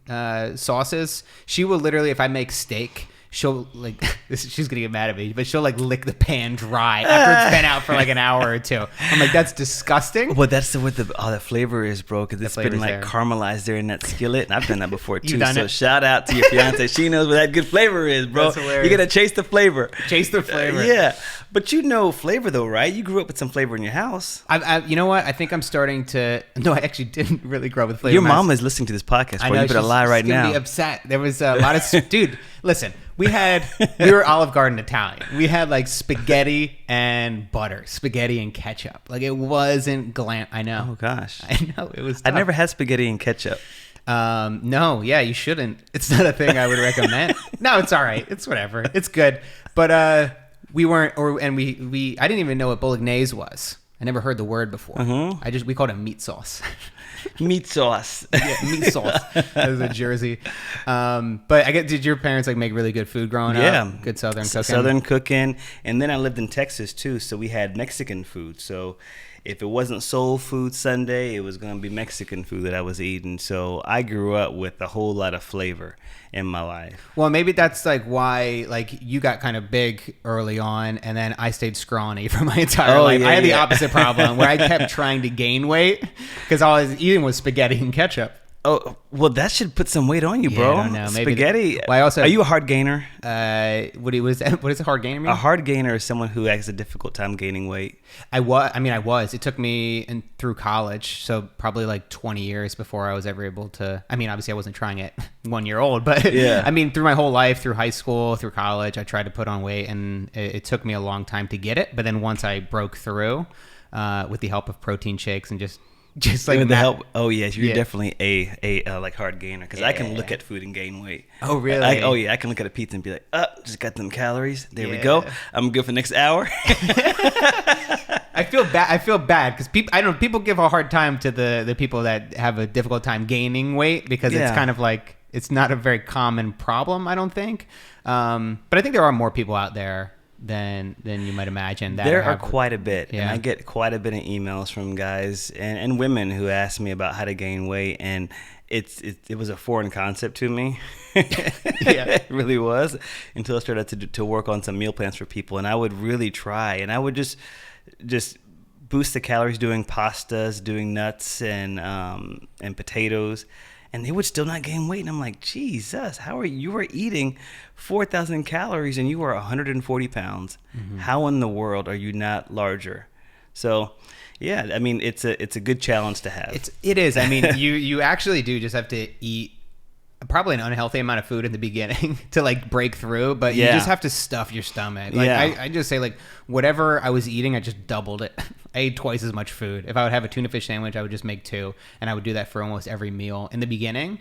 sauces. She will literally, if I make steak, she'll like she's gonna get mad at me, but she'll like lick the pan dry after it's been out for like an hour or two. I'm like, that's disgusting. Well, that's what the flavor is, bro, because it's been like there. Caramelized there in that skillet, and I've done that before too. Done so it? Shout out to your fiance. She knows what that good flavor is, bro. That's hilarious. You gotta chase the flavor. Chase the flavor. Yeah, but you know flavor though, right? You grew up with some flavor in your house. You know what? I think I'm starting to. No, I actually didn't really grow up with flavor. Your mom is listening to this podcast, bro. You better lie right she's gonna now. Be upset. There was a lot of dude. Listen, we were Olive Garden Italian. We had like spaghetti and butter, spaghetti and ketchup. Like it wasn't glam. I know. Oh gosh, I know it was. I Tough. never had spaghetti and ketchup. No, yeah, you shouldn't. It's not a thing I would recommend. No, it's all right. It's whatever. It's good. But we weren't, we I didn't even know what bolognese was. I never heard the word before. Mm-hmm. We called it meat sauce. Meat sauce. Yeah, meat sauce. That was a Jersey. But did your parents like make really good food growing up? Good Southern cooking. Southern cooking. And then I lived in Texas too, so we had Mexican food. So if it wasn't soul food Sunday, it was going to be Mexican food that I was eating. So I grew up with a whole lot of flavor in my life. Well, maybe that's like why like you got kind of big early on, and then I stayed scrawny for my entire life. I had the opposite problem where I kept trying to gain weight because all I was eating was spaghetti and ketchup. Oh, well, that should put some weight on you, bro. I don't know. Maybe Spaghetti. Are you a hard gainer? What is a hard gainer mean? A hard gainer is someone who has a difficult time gaining weight. I was. It took me through college, so probably like 20 years before I was ever able to. I mean, obviously, I wasn't trying it 1 year old, but yeah. I mean, through my whole life, through high school, through college, I tried to put on weight, and it took me a long time to get it. But then once I broke through, with the help of protein shakes and just like with the help. Oh yes, you're definitely a like hard gainer because I can look at food and gain weight. Oh really? I can look at a pizza and be like, just got them calories. There we go. I'm good for the next hour. I feel bad because people give a hard time to the people that have a difficult time gaining weight because it's kind of like it's not a very common problem. I don't think, but I think there are more people out there than you might imagine. There are quite a bit, yeah. and I get quite a bit of emails from guys and women who ask me about how to gain weight, and it was a foreign concept to me. It really was until I started to work on some meal plans for people, and I would really try, and I would just boost the calories doing pastas, doing nuts and potatoes. and they would still not gain weight. And I'm like, Jesus, how are you were eating 4,000 calories and you are 140 pounds. How in the world are you not larger? So, yeah, I mean, it's a good challenge to have. It is. I mean, you actually do just have to eat probably an unhealthy amount of food in the beginning to like break through, but you just have to stuff your stomach. Like I just say like whatever I was eating, I just doubled it. I ate twice as much food. If I would have a tuna fish sandwich, I would just make 2, and I would do that for almost every meal in the beginning.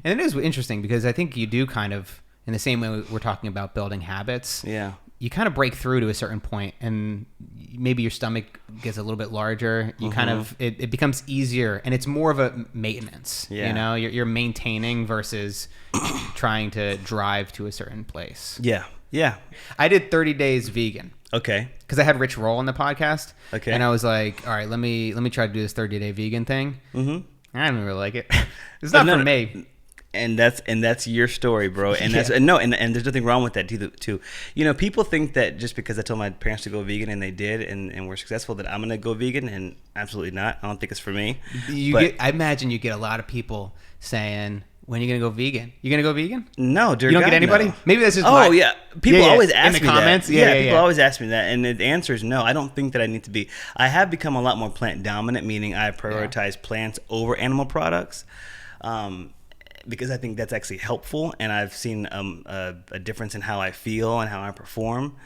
And it is interesting because I think you do kind of, in the same way we're talking about building habits. Yeah. You kind of break through to a certain point, and maybe your stomach gets a little bit larger. You kind of it becomes easier, and it's more of a maintenance. Yeah. You know, you're maintaining versus trying to drive to a certain place. Yeah. Yeah. I did 30 days vegan. Okay. Because I had Rich Roll on the podcast. Okay. And I was like, all right, let me try to do this 30-day vegan thing. Mm-hmm. I didn't really like it. It's not for me. And that's your story, bro. And that's and there's nothing wrong with that too. You know, people think that just because I told my parents to go vegan and they did and were successful that I'm gonna go vegan, and absolutely not. I don't think it's for me. I imagine you get a lot of people saying, "When are you gonna go vegan? You gonna go vegan?" No, dear you don't God, get anybody. no. Maybe that's just People always ask in the me comments. That. People always ask me that, and the answer is no. I don't think that I need to be. I have become a lot more plant dominant, meaning I prioritize plants over animal products. Because I think that's actually helpful, and I've seen a difference in how I feel and how I perform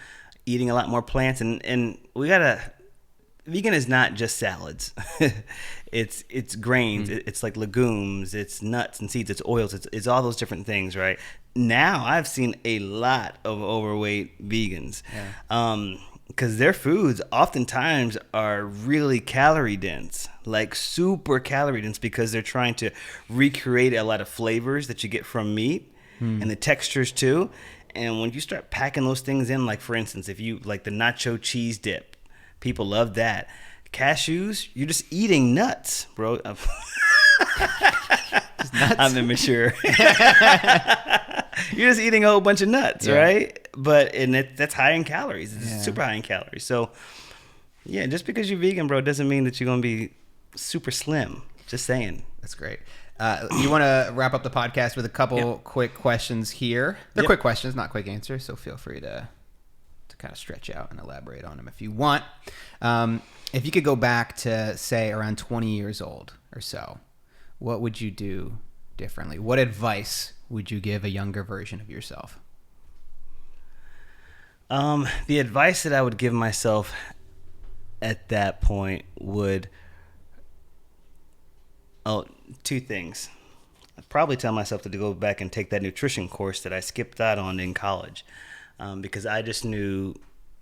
eating a lot more plants. And vegan is not just salads. It's grains. It's like legumes. It's nuts and seeds. It's oils. It's all those different things, right? Now I've seen a lot of overweight vegans. Because their foods oftentimes are really calorie dense, like super calorie dense, because they're trying to recreate a lot of flavors that you get from meat and the textures too. And when you start packing those things in, like for instance, if you like the nacho cheese dip, people love that. Cashews, you're just eating nuts, bro. I'm immature. You're just eating a whole bunch of nuts, right? But that's high in calories. It's super high in calories. So, yeah, just because you're vegan, bro, doesn't mean that you're going to be super slim. Just saying. That's great. You want to wrap up the podcast with a couple quick questions here. They're quick questions, not quick answers, so feel free to kind of stretch out and elaborate on them if you want. If you could go back to, say, around 20 years old or so, what would you do differently? What advice would you give a younger version of yourself? The advice that I would give myself at that point would, two things. I'd probably tell myself to go back and take that nutrition course that I skipped out on in college, because I just knew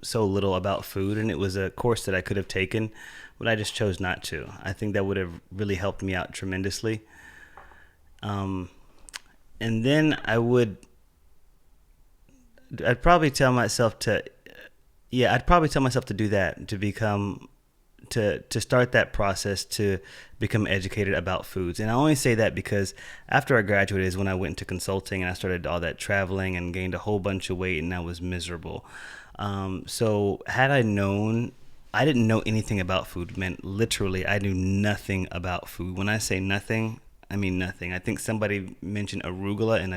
so little about food, and it was a course that I could have taken, but I just chose not to. I think that would have really helped me out tremendously. And then I'd probably tell myself to do that, to start that process to become educated about foods. And I only say that because after I graduated is when I went into consulting and I started all that traveling and gained a whole bunch of weight, and I was miserable. So had I known, I didn't know anything about food. Man, literally, I knew nothing about food. When I say nothing, I mean nothing. I think somebody mentioned arugula in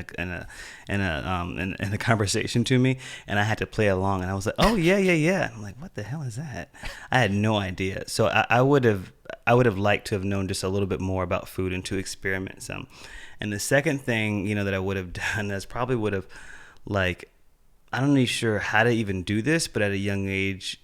a conversation to me, and I had to play along. And I was like, "Oh yeah." I'm like, "What the hell is that?" I had no idea. So I would have liked to have known just a little bit more about food and to experiment some. And the second thing, that I would have done is probably would have, like, I'm not really sure how to even do this, but at a young age,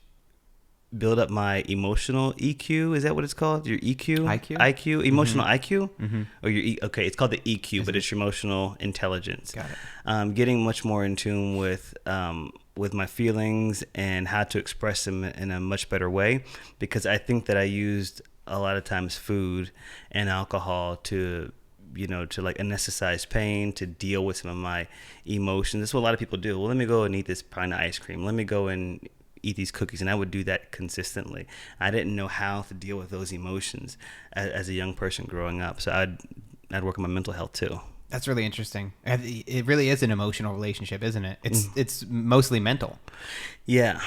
build up my emotional EQ. Is that what it's called? Your EQ? IQ? Emotional IQ? Mm-hmm. Or okay, it's called the EQ, but it's your emotional intelligence. Got it. Getting much more in tune with my feelings and how to express them in a much better way, because I think that I used a lot of times food and alcohol to like anesthetize pain, to deal with some of my emotions. That's what a lot of people do. Well, let me go and eat this pint of ice cream. Let me go and eat these cookies. And I would do that consistently. I didn't know how to deal with those emotions as a young person growing up. So I'd work on my mental health too. That's really interesting. It really is an emotional relationship, isn't it? It's mostly mental. Yeah,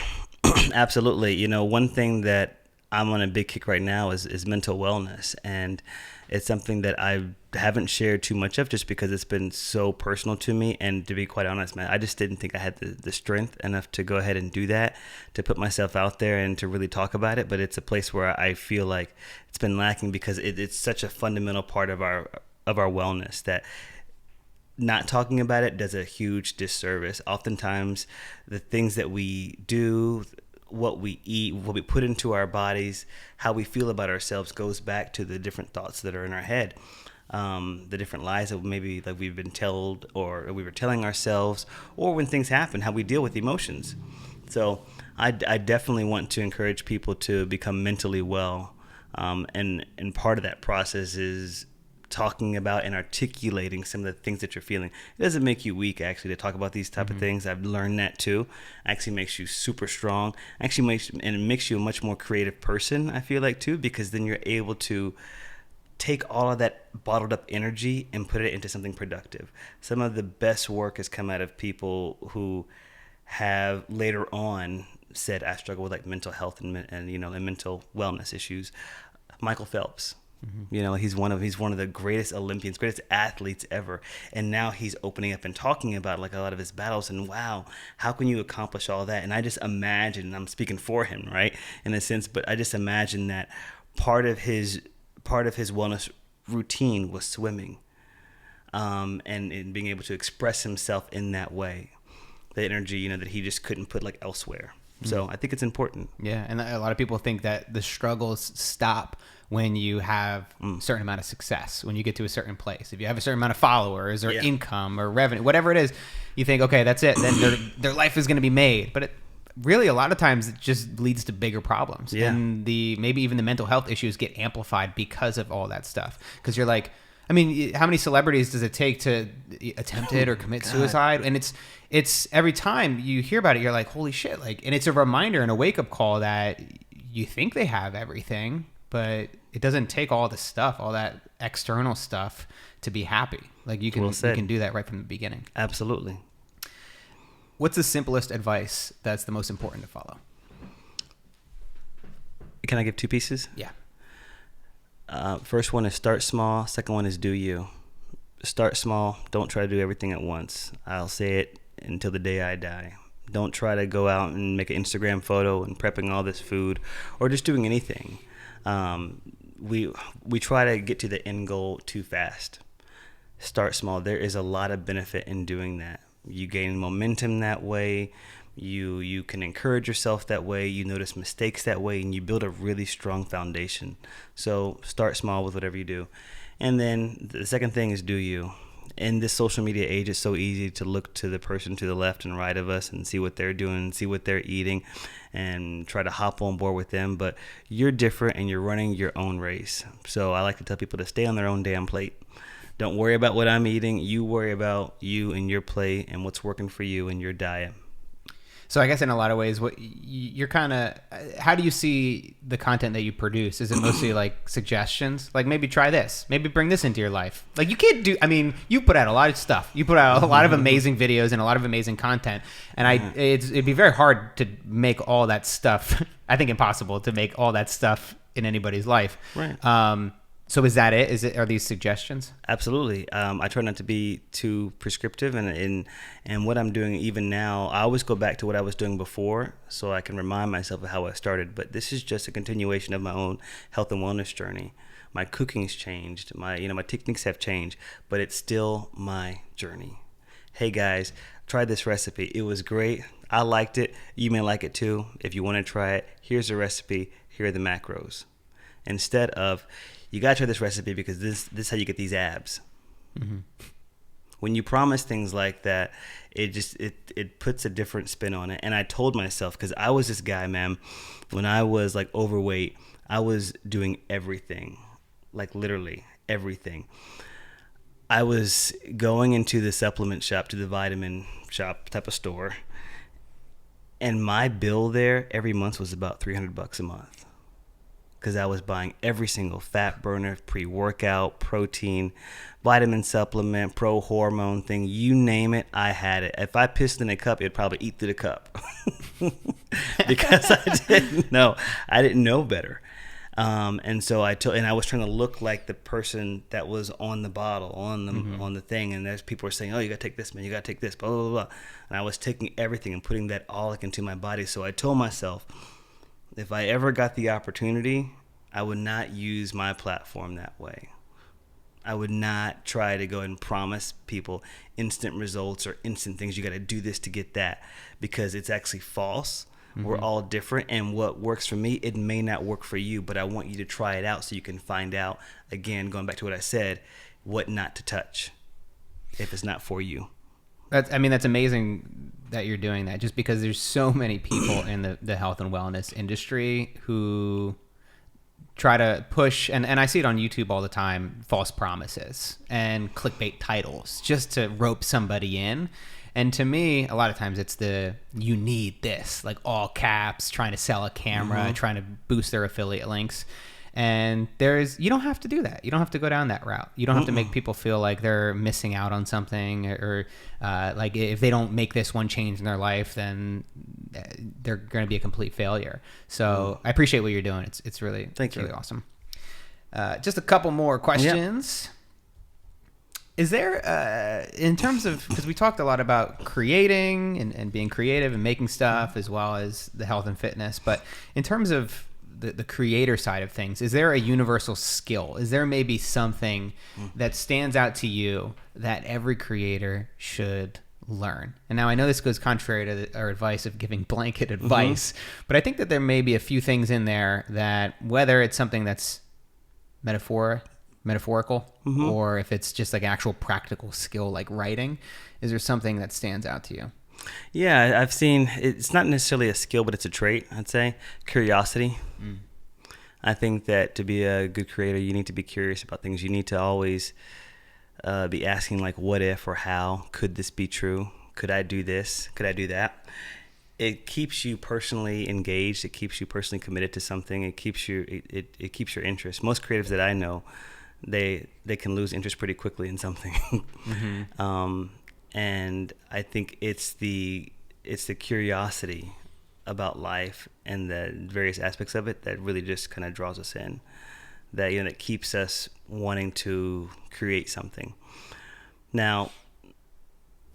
absolutely. One thing that I'm on a big kick right now is mental wellness. And it's something that I've haven't shared too much of, just because it's been so personal to me. And to be quite honest, man, I just didn't think I had the strength enough to go ahead and do that, to put myself out there and to really talk about it. But it's a place where I feel like it's been lacking, because it's such a fundamental part of our wellness that not talking about it does a huge disservice. Oftentimes, the things that we do, what we eat, what we put into our bodies, how we feel about ourselves goes back to the different thoughts that are in our head. The different lies that maybe like we've been told, or we were telling ourselves, or when things happen, how we deal with emotions. So I definitely want to encourage people to become mentally well. And part of that process is talking about and articulating some of the things that you're feeling. It doesn't make you weak, actually, to talk about these type of things. I've learned that too. Actually makes you super strong. Actually makes you a much more creative person, I feel like, too, because then you're able to take all of that bottled up energy and put it into something productive. Some of the best work has come out of people who have later on said, I struggle with like mental health and mental wellness issues. Michael Phelps. Mm-hmm. He's one of the greatest Olympians, greatest athletes ever, and now he's opening up and talking about like a lot of his battles. And wow, how can you accomplish all that? And I just imagine, I'm speaking for him, right, in a sense, but I just imagine that part of his wellness routine was swimming, and being able to express himself in that way, the energy that he just couldn't put like elsewhere. So I think it's important. Yeah, and a lot of people think that the struggles stop when you have a certain amount of success, when you get to a certain place. If you have a certain amount of followers or income or revenue, whatever it is, you think, okay, that's it. Then their life is going to be made. But really, a lot of times, it just leads to bigger problems. Yeah. And maybe even the mental health issues get amplified because of all that stuff. Because you're like, I mean, how many celebrities does it take to attempt it or commit suicide? And it's every time you hear about it, you're like, holy shit. And it's a reminder and a wake-up call that you think they have everything, but it doesn't take all the stuff, all that external stuff to be happy. You can do that right from the beginning. Absolutely. What's the simplest advice that's the most important to follow? Can I give two pieces? Yeah. First one is start small. Second one is do you. Start small. Don't try to do everything at once. I'll say it until the day I die. Don't try to go out and make an Instagram photo and prepping all this food or just doing anything. We try to get to the end goal too fast. Start small. There is a lot of benefit in doing that. You gain momentum that way. You can encourage yourself that way. You notice mistakes that way, and you build a really strong foundation. So start small with whatever you do. And then the second thing is do you. In this social media age, it's so easy to look to the person to the left and right of us and see what they're doing, see what they're eating, and try to hop on board with them. But you're different, and you're running your own race. So I like to tell people to stay on their own damn plate. Don't worry about what I'm eating. You worry about you and your plate and what's working for you and your diet. So I guess in a lot of ways, what you're kind of, how do you see the content that you produce? Is it mostly like suggestions? Like maybe try this, maybe bring this into your life. Like you can't do, I mean, you put out a lot of stuff. You put out a lot of amazing videos and a lot of amazing content. And it'd be very hard to make all that stuff. I think impossible to make all that stuff in anybody's life. Right. So is that it? Are these suggestions? Absolutely. I try not to be too prescriptive, and what I'm doing even now, I always go back to what I was doing before, so I can remind myself of how I started. But this is just a continuation of my own health and wellness journey. My cooking's changed. My techniques have changed, but it's still my journey. Hey guys, try this recipe. It was great. I liked it. You may like it too. If you want to try it, here's the recipe. Here are the macros. Instead of, you gotta try this recipe because this is how you get these abs. Mm-hmm. When you promise things like that, it puts a different spin on it. And I told myself, because I was this guy, man, when I was like overweight, I was doing everything, like literally everything. I was going into the supplement shop, to the vitamin shop type of store, and my bill there every month was about $300 a month. Because I was buying every single fat burner, pre-workout, protein, vitamin supplement, pro-hormone thing, you name it, I had it. If I pissed in a cup, it'd probably eat through the cup. Because I didn't know better. And so and I was trying to look like the person that was on the bottle, on the thing. And there's people were saying, "Oh, you got to take this, man. You got to take this, blah, blah, blah." And I was taking everything and putting that all like into my body. So I told myself, if I ever got the opportunity, I would not use my platform that way. I would not try to go and promise people instant results or instant things. You got to do this to get that, because it's actually false. We're all different, and what works for me, it may not work for you, but I want you to try it out so you can find out, again, going back to what I said, what not to touch if it's not for you. That's amazing that you're doing that, just because there's so many people in the health and wellness industry who try to push, and I see it on YouTube all the time, false promises and clickbait titles just to rope somebody in. And to me, a lot of times it's you need this, like all caps, trying to sell a camera, trying to boost their affiliate links. And you don't have to do that. You don't have to go down that route. You don't have to make people feel like they're missing out on something, or like if they don't make this one change in their life, then they're going to be a complete failure. So I appreciate what you're doing. It's really, really awesome. Just a couple more questions. Yep. Is there, in terms of, because we talked a lot about creating and being creative and making stuff, as well as the health and fitness, but in terms of the creator side of things, is there a universal skill? Is there maybe something that stands out to you that every creator should learn? And now I know this goes contrary to our advice of giving blanket advice, but I think that there may be a few things in there that, whether it's something that's metaphorical, or if it's just like actual practical skill like writing, is there something that stands out to you? Yeah, I've seen, it's not necessarily a skill, but it's a trait, I'd say. Curiosity. I think that to be a good creator, you need to be curious about things. You need to always be asking, like, what if, or how could this be true? Could I do this? Could I do that? It keeps you personally engaged. It keeps you personally committed to something. It keeps it keeps your interest. Most creatives that I know, they can lose interest pretty quickly in something. And I think it's the curiosity about life and the various aspects of it that really just kind of draws us in. That, that keeps us wanting to create something. Now,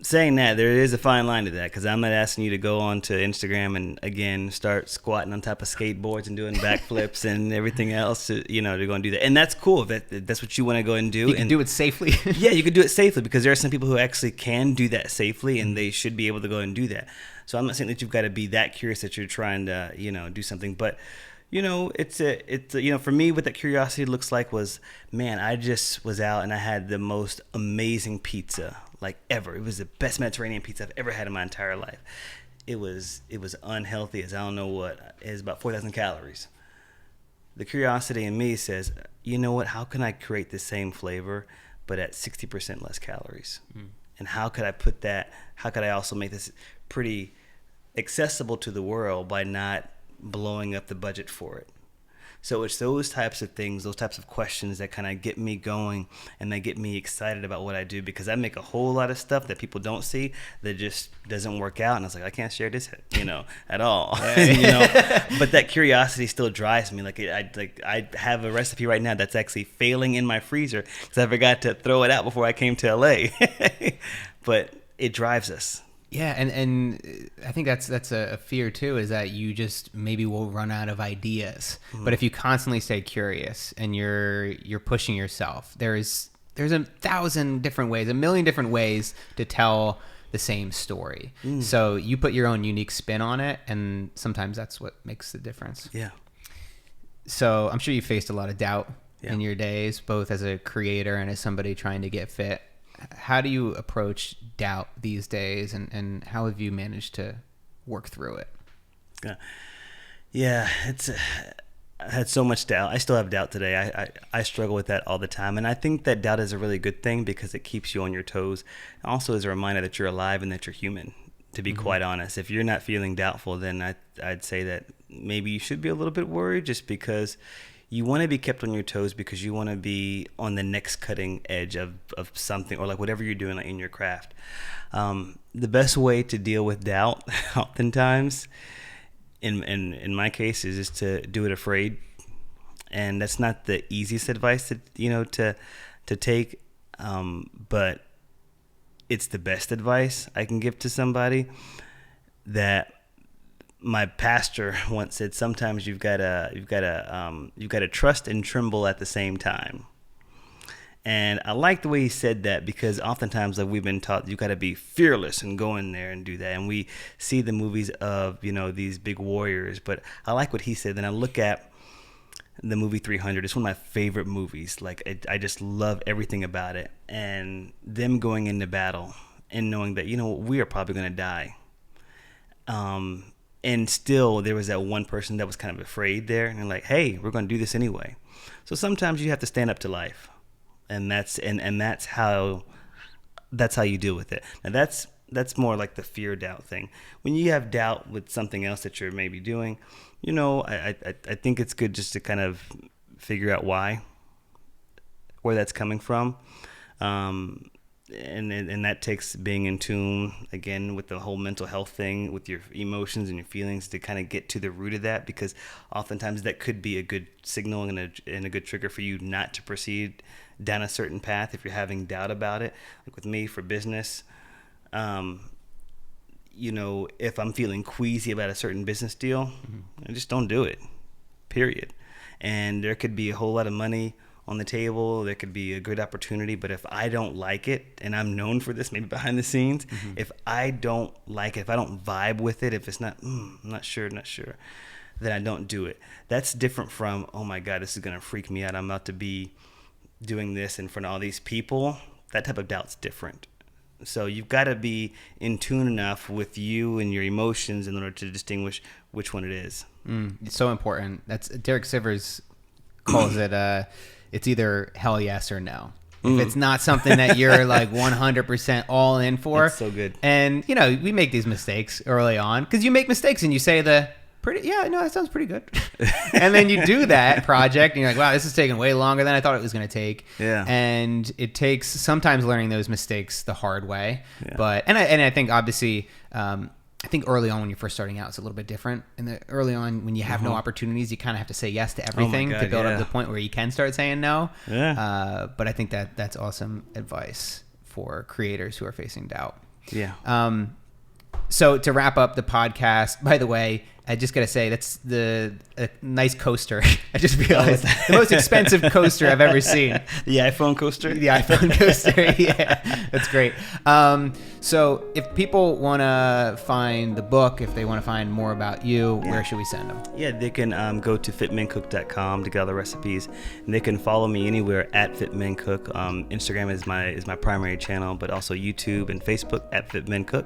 saying that, there is a fine line to that, because I'm not asking you to go onto Instagram and, again, start squatting on top of skateboards and doing backflips and everything else to go and do that. And that's cool if that's what you want to go and do. You can do it safely. Yeah, you can do it safely, because there are some people who actually can do that safely, and they should be able to go and do that. So I'm not saying that you've got to be that curious that you're trying to, do something, but it's for me, what that curiosity looks like was, man, I just was out and I had the most amazing pizza, like, ever. It was the best Mediterranean pizza I've ever had in my entire life. It was unhealthy as I don't know what. It was about 4,000 calories. The curiosity in me says, you know what? How can I create the same flavor, but at 60% less calories? And how could I put that? How could I also make this pretty accessible to the world by not blowing up the budget for it? So it's those types of things, those types of questions that kind of get me going, and they get me excited about what I do, because I make a whole lot of stuff that people don't see that just doesn't work out. And I was like, I can't share this, at all. But that curiosity still drives me. I have a recipe right now that's actually failing in my freezer because I forgot to throw it out before I came to LA. But it drives us. Yeah, and I think that's a fear too, is that you just maybe will run out of ideas. But if you constantly stay curious and you're pushing yourself, there's a 1,000 different ways, 1,000,000 different ways to tell the same story. So you put your own unique spin on it, and sometimes that's what makes the difference. Yeah. So I'm sure you faced a lot of doubt in your days, both as a creator and as somebody trying to get fit. How do you approach doubt these days, and how have you managed to work through it? Yeah, I had so much doubt. I still have doubt today. I struggle with that all the time. And I think that doubt is a really good thing, because it keeps you on your toes. Also as a reminder that you're alive and that you're human, to be quite honest. If you're not feeling doubtful, then I'd say that maybe you should be a little bit worried, just because you want to be kept on your toes, because you want to be on the next cutting edge of something, or like whatever you're doing, like in your craft. The best way to deal with doubt, oftentimes, in my case, is just to do it afraid. And that's not the easiest advice to take, but it's the best advice I can give to somebody. That my pastor once said, sometimes you've got to trust and tremble at the same time. And I like the way he said that, because oftentimes, like, we've been taught you got to be fearless and go in there and do that. And we see the movies of, these big warriors. But I like what he said. Then I look at the movie 300. It's one of my favorite movies. Like, I just love everything about it. And them going into battle and knowing that, we are probably going to die. And still there was that one person that was kind of afraid there. And they're like, hey, we're going to do this anyway. So sometimes you have to stand up to life. And that's how you deal with it. Now that's more like the fear doubt thing. When you have doubt with something else that you're maybe doing, I think it's good just to kind of figure out where that's coming from. And that takes being in tune again with the whole mental health thing, with your emotions and your feelings, to kind of get to the root of that, because oftentimes that could be a good signal and a good trigger for you not to proceed down a certain path if you're having doubt about it. Like with me for business, if I'm feeling queasy about a certain business deal, I just don't do it, period. And there could be a whole lot of money on the table, there could be a good opportunity, but if I don't like it, and I'm known for this maybe behind the scenes, if I don't like it, if I don't vibe with it, if it's not, I'm not sure, then I don't do it. That's different from, oh my God, this is going to freak me out, I'm about to be doing this in front of all these people. That type of doubt's different. So you've got to be in tune enough with you and your emotions in order to distinguish which one it is. It's so important. That's Derek Sivers calls it, it's either hell yes or no. If it's not something that you're like 100% all in for. It's so good. And, we make these mistakes early on, because you make mistakes and you say that sounds pretty good. And then you do that project and you're like, wow, this is taking way longer than I thought it was going to take. Yeah. And it takes sometimes learning those mistakes the hard way. Yeah. But, and I think obviously, I think early on when you're first starting out, it's a little bit different. And early on when you have no opportunities, you kind of have to say yes to everything to build up to the point where you can start saying no. Yeah. But I think that's awesome advice for creators who are facing doubt. Yeah. So to wrap up the podcast, by the way, I just got to say, that's a nice coaster. I just realized the most expensive coaster I've ever seen. The iPhone coaster? The iPhone coaster. Yeah, that's great. So if people want to find the book, if they want to find more about you, where should we send them? Yeah, they can go to fitmencook.com to get all the recipes. And they can follow me anywhere at fitmencook. Instagram is my primary channel, but also YouTube and Facebook at fitmencook.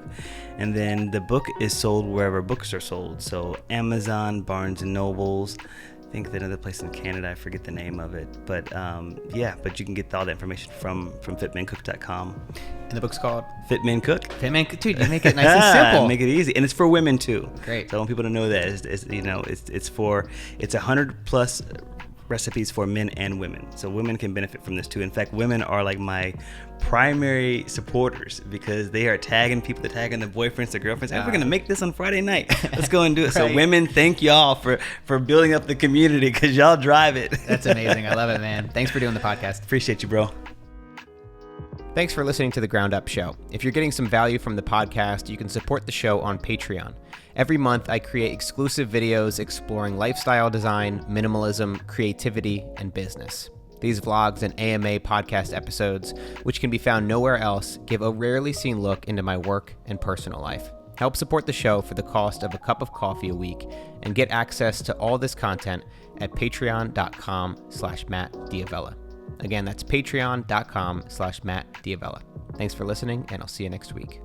And then the book is sold wherever books are sold. So Amazon, Barnes and Nobles. I think another place in Canada, I forget the name of it. But but you can get all the information from fitmencook.com. And the book's called Fit Men Cook. Fit Men Cook. Dude, you make it nice and simple. Make it easy. And it's for women too. Great. So I want people to know that it's 100 plus recipes for men and women. So women can benefit from this too. In fact, women are like my primary supporters, because they are tagging people, they're tagging their boyfriends, their girlfriends. Hey, we're going to make this on Friday night. Let's go and do it. Right. So women, thank y'all for building up the community, because y'all drive it. That's amazing. I love it, man. Thanks for doing the podcast. Appreciate you, bro. Thanks for listening to The Ground Up Show. If you're getting some value from the podcast, you can support the show on Patreon. Every month, I create exclusive videos exploring lifestyle design, minimalism, creativity, and business. These vlogs and AMA podcast episodes, which can be found nowhere else, give a rarely seen look into my work and personal life. Help support the show for the cost of a cup of coffee a week and get access to all this content at patreon.com/Matt D'Avella. Again, that's patreon.com/Matt D'Avella. Thanks for listening, and I'll see you next week.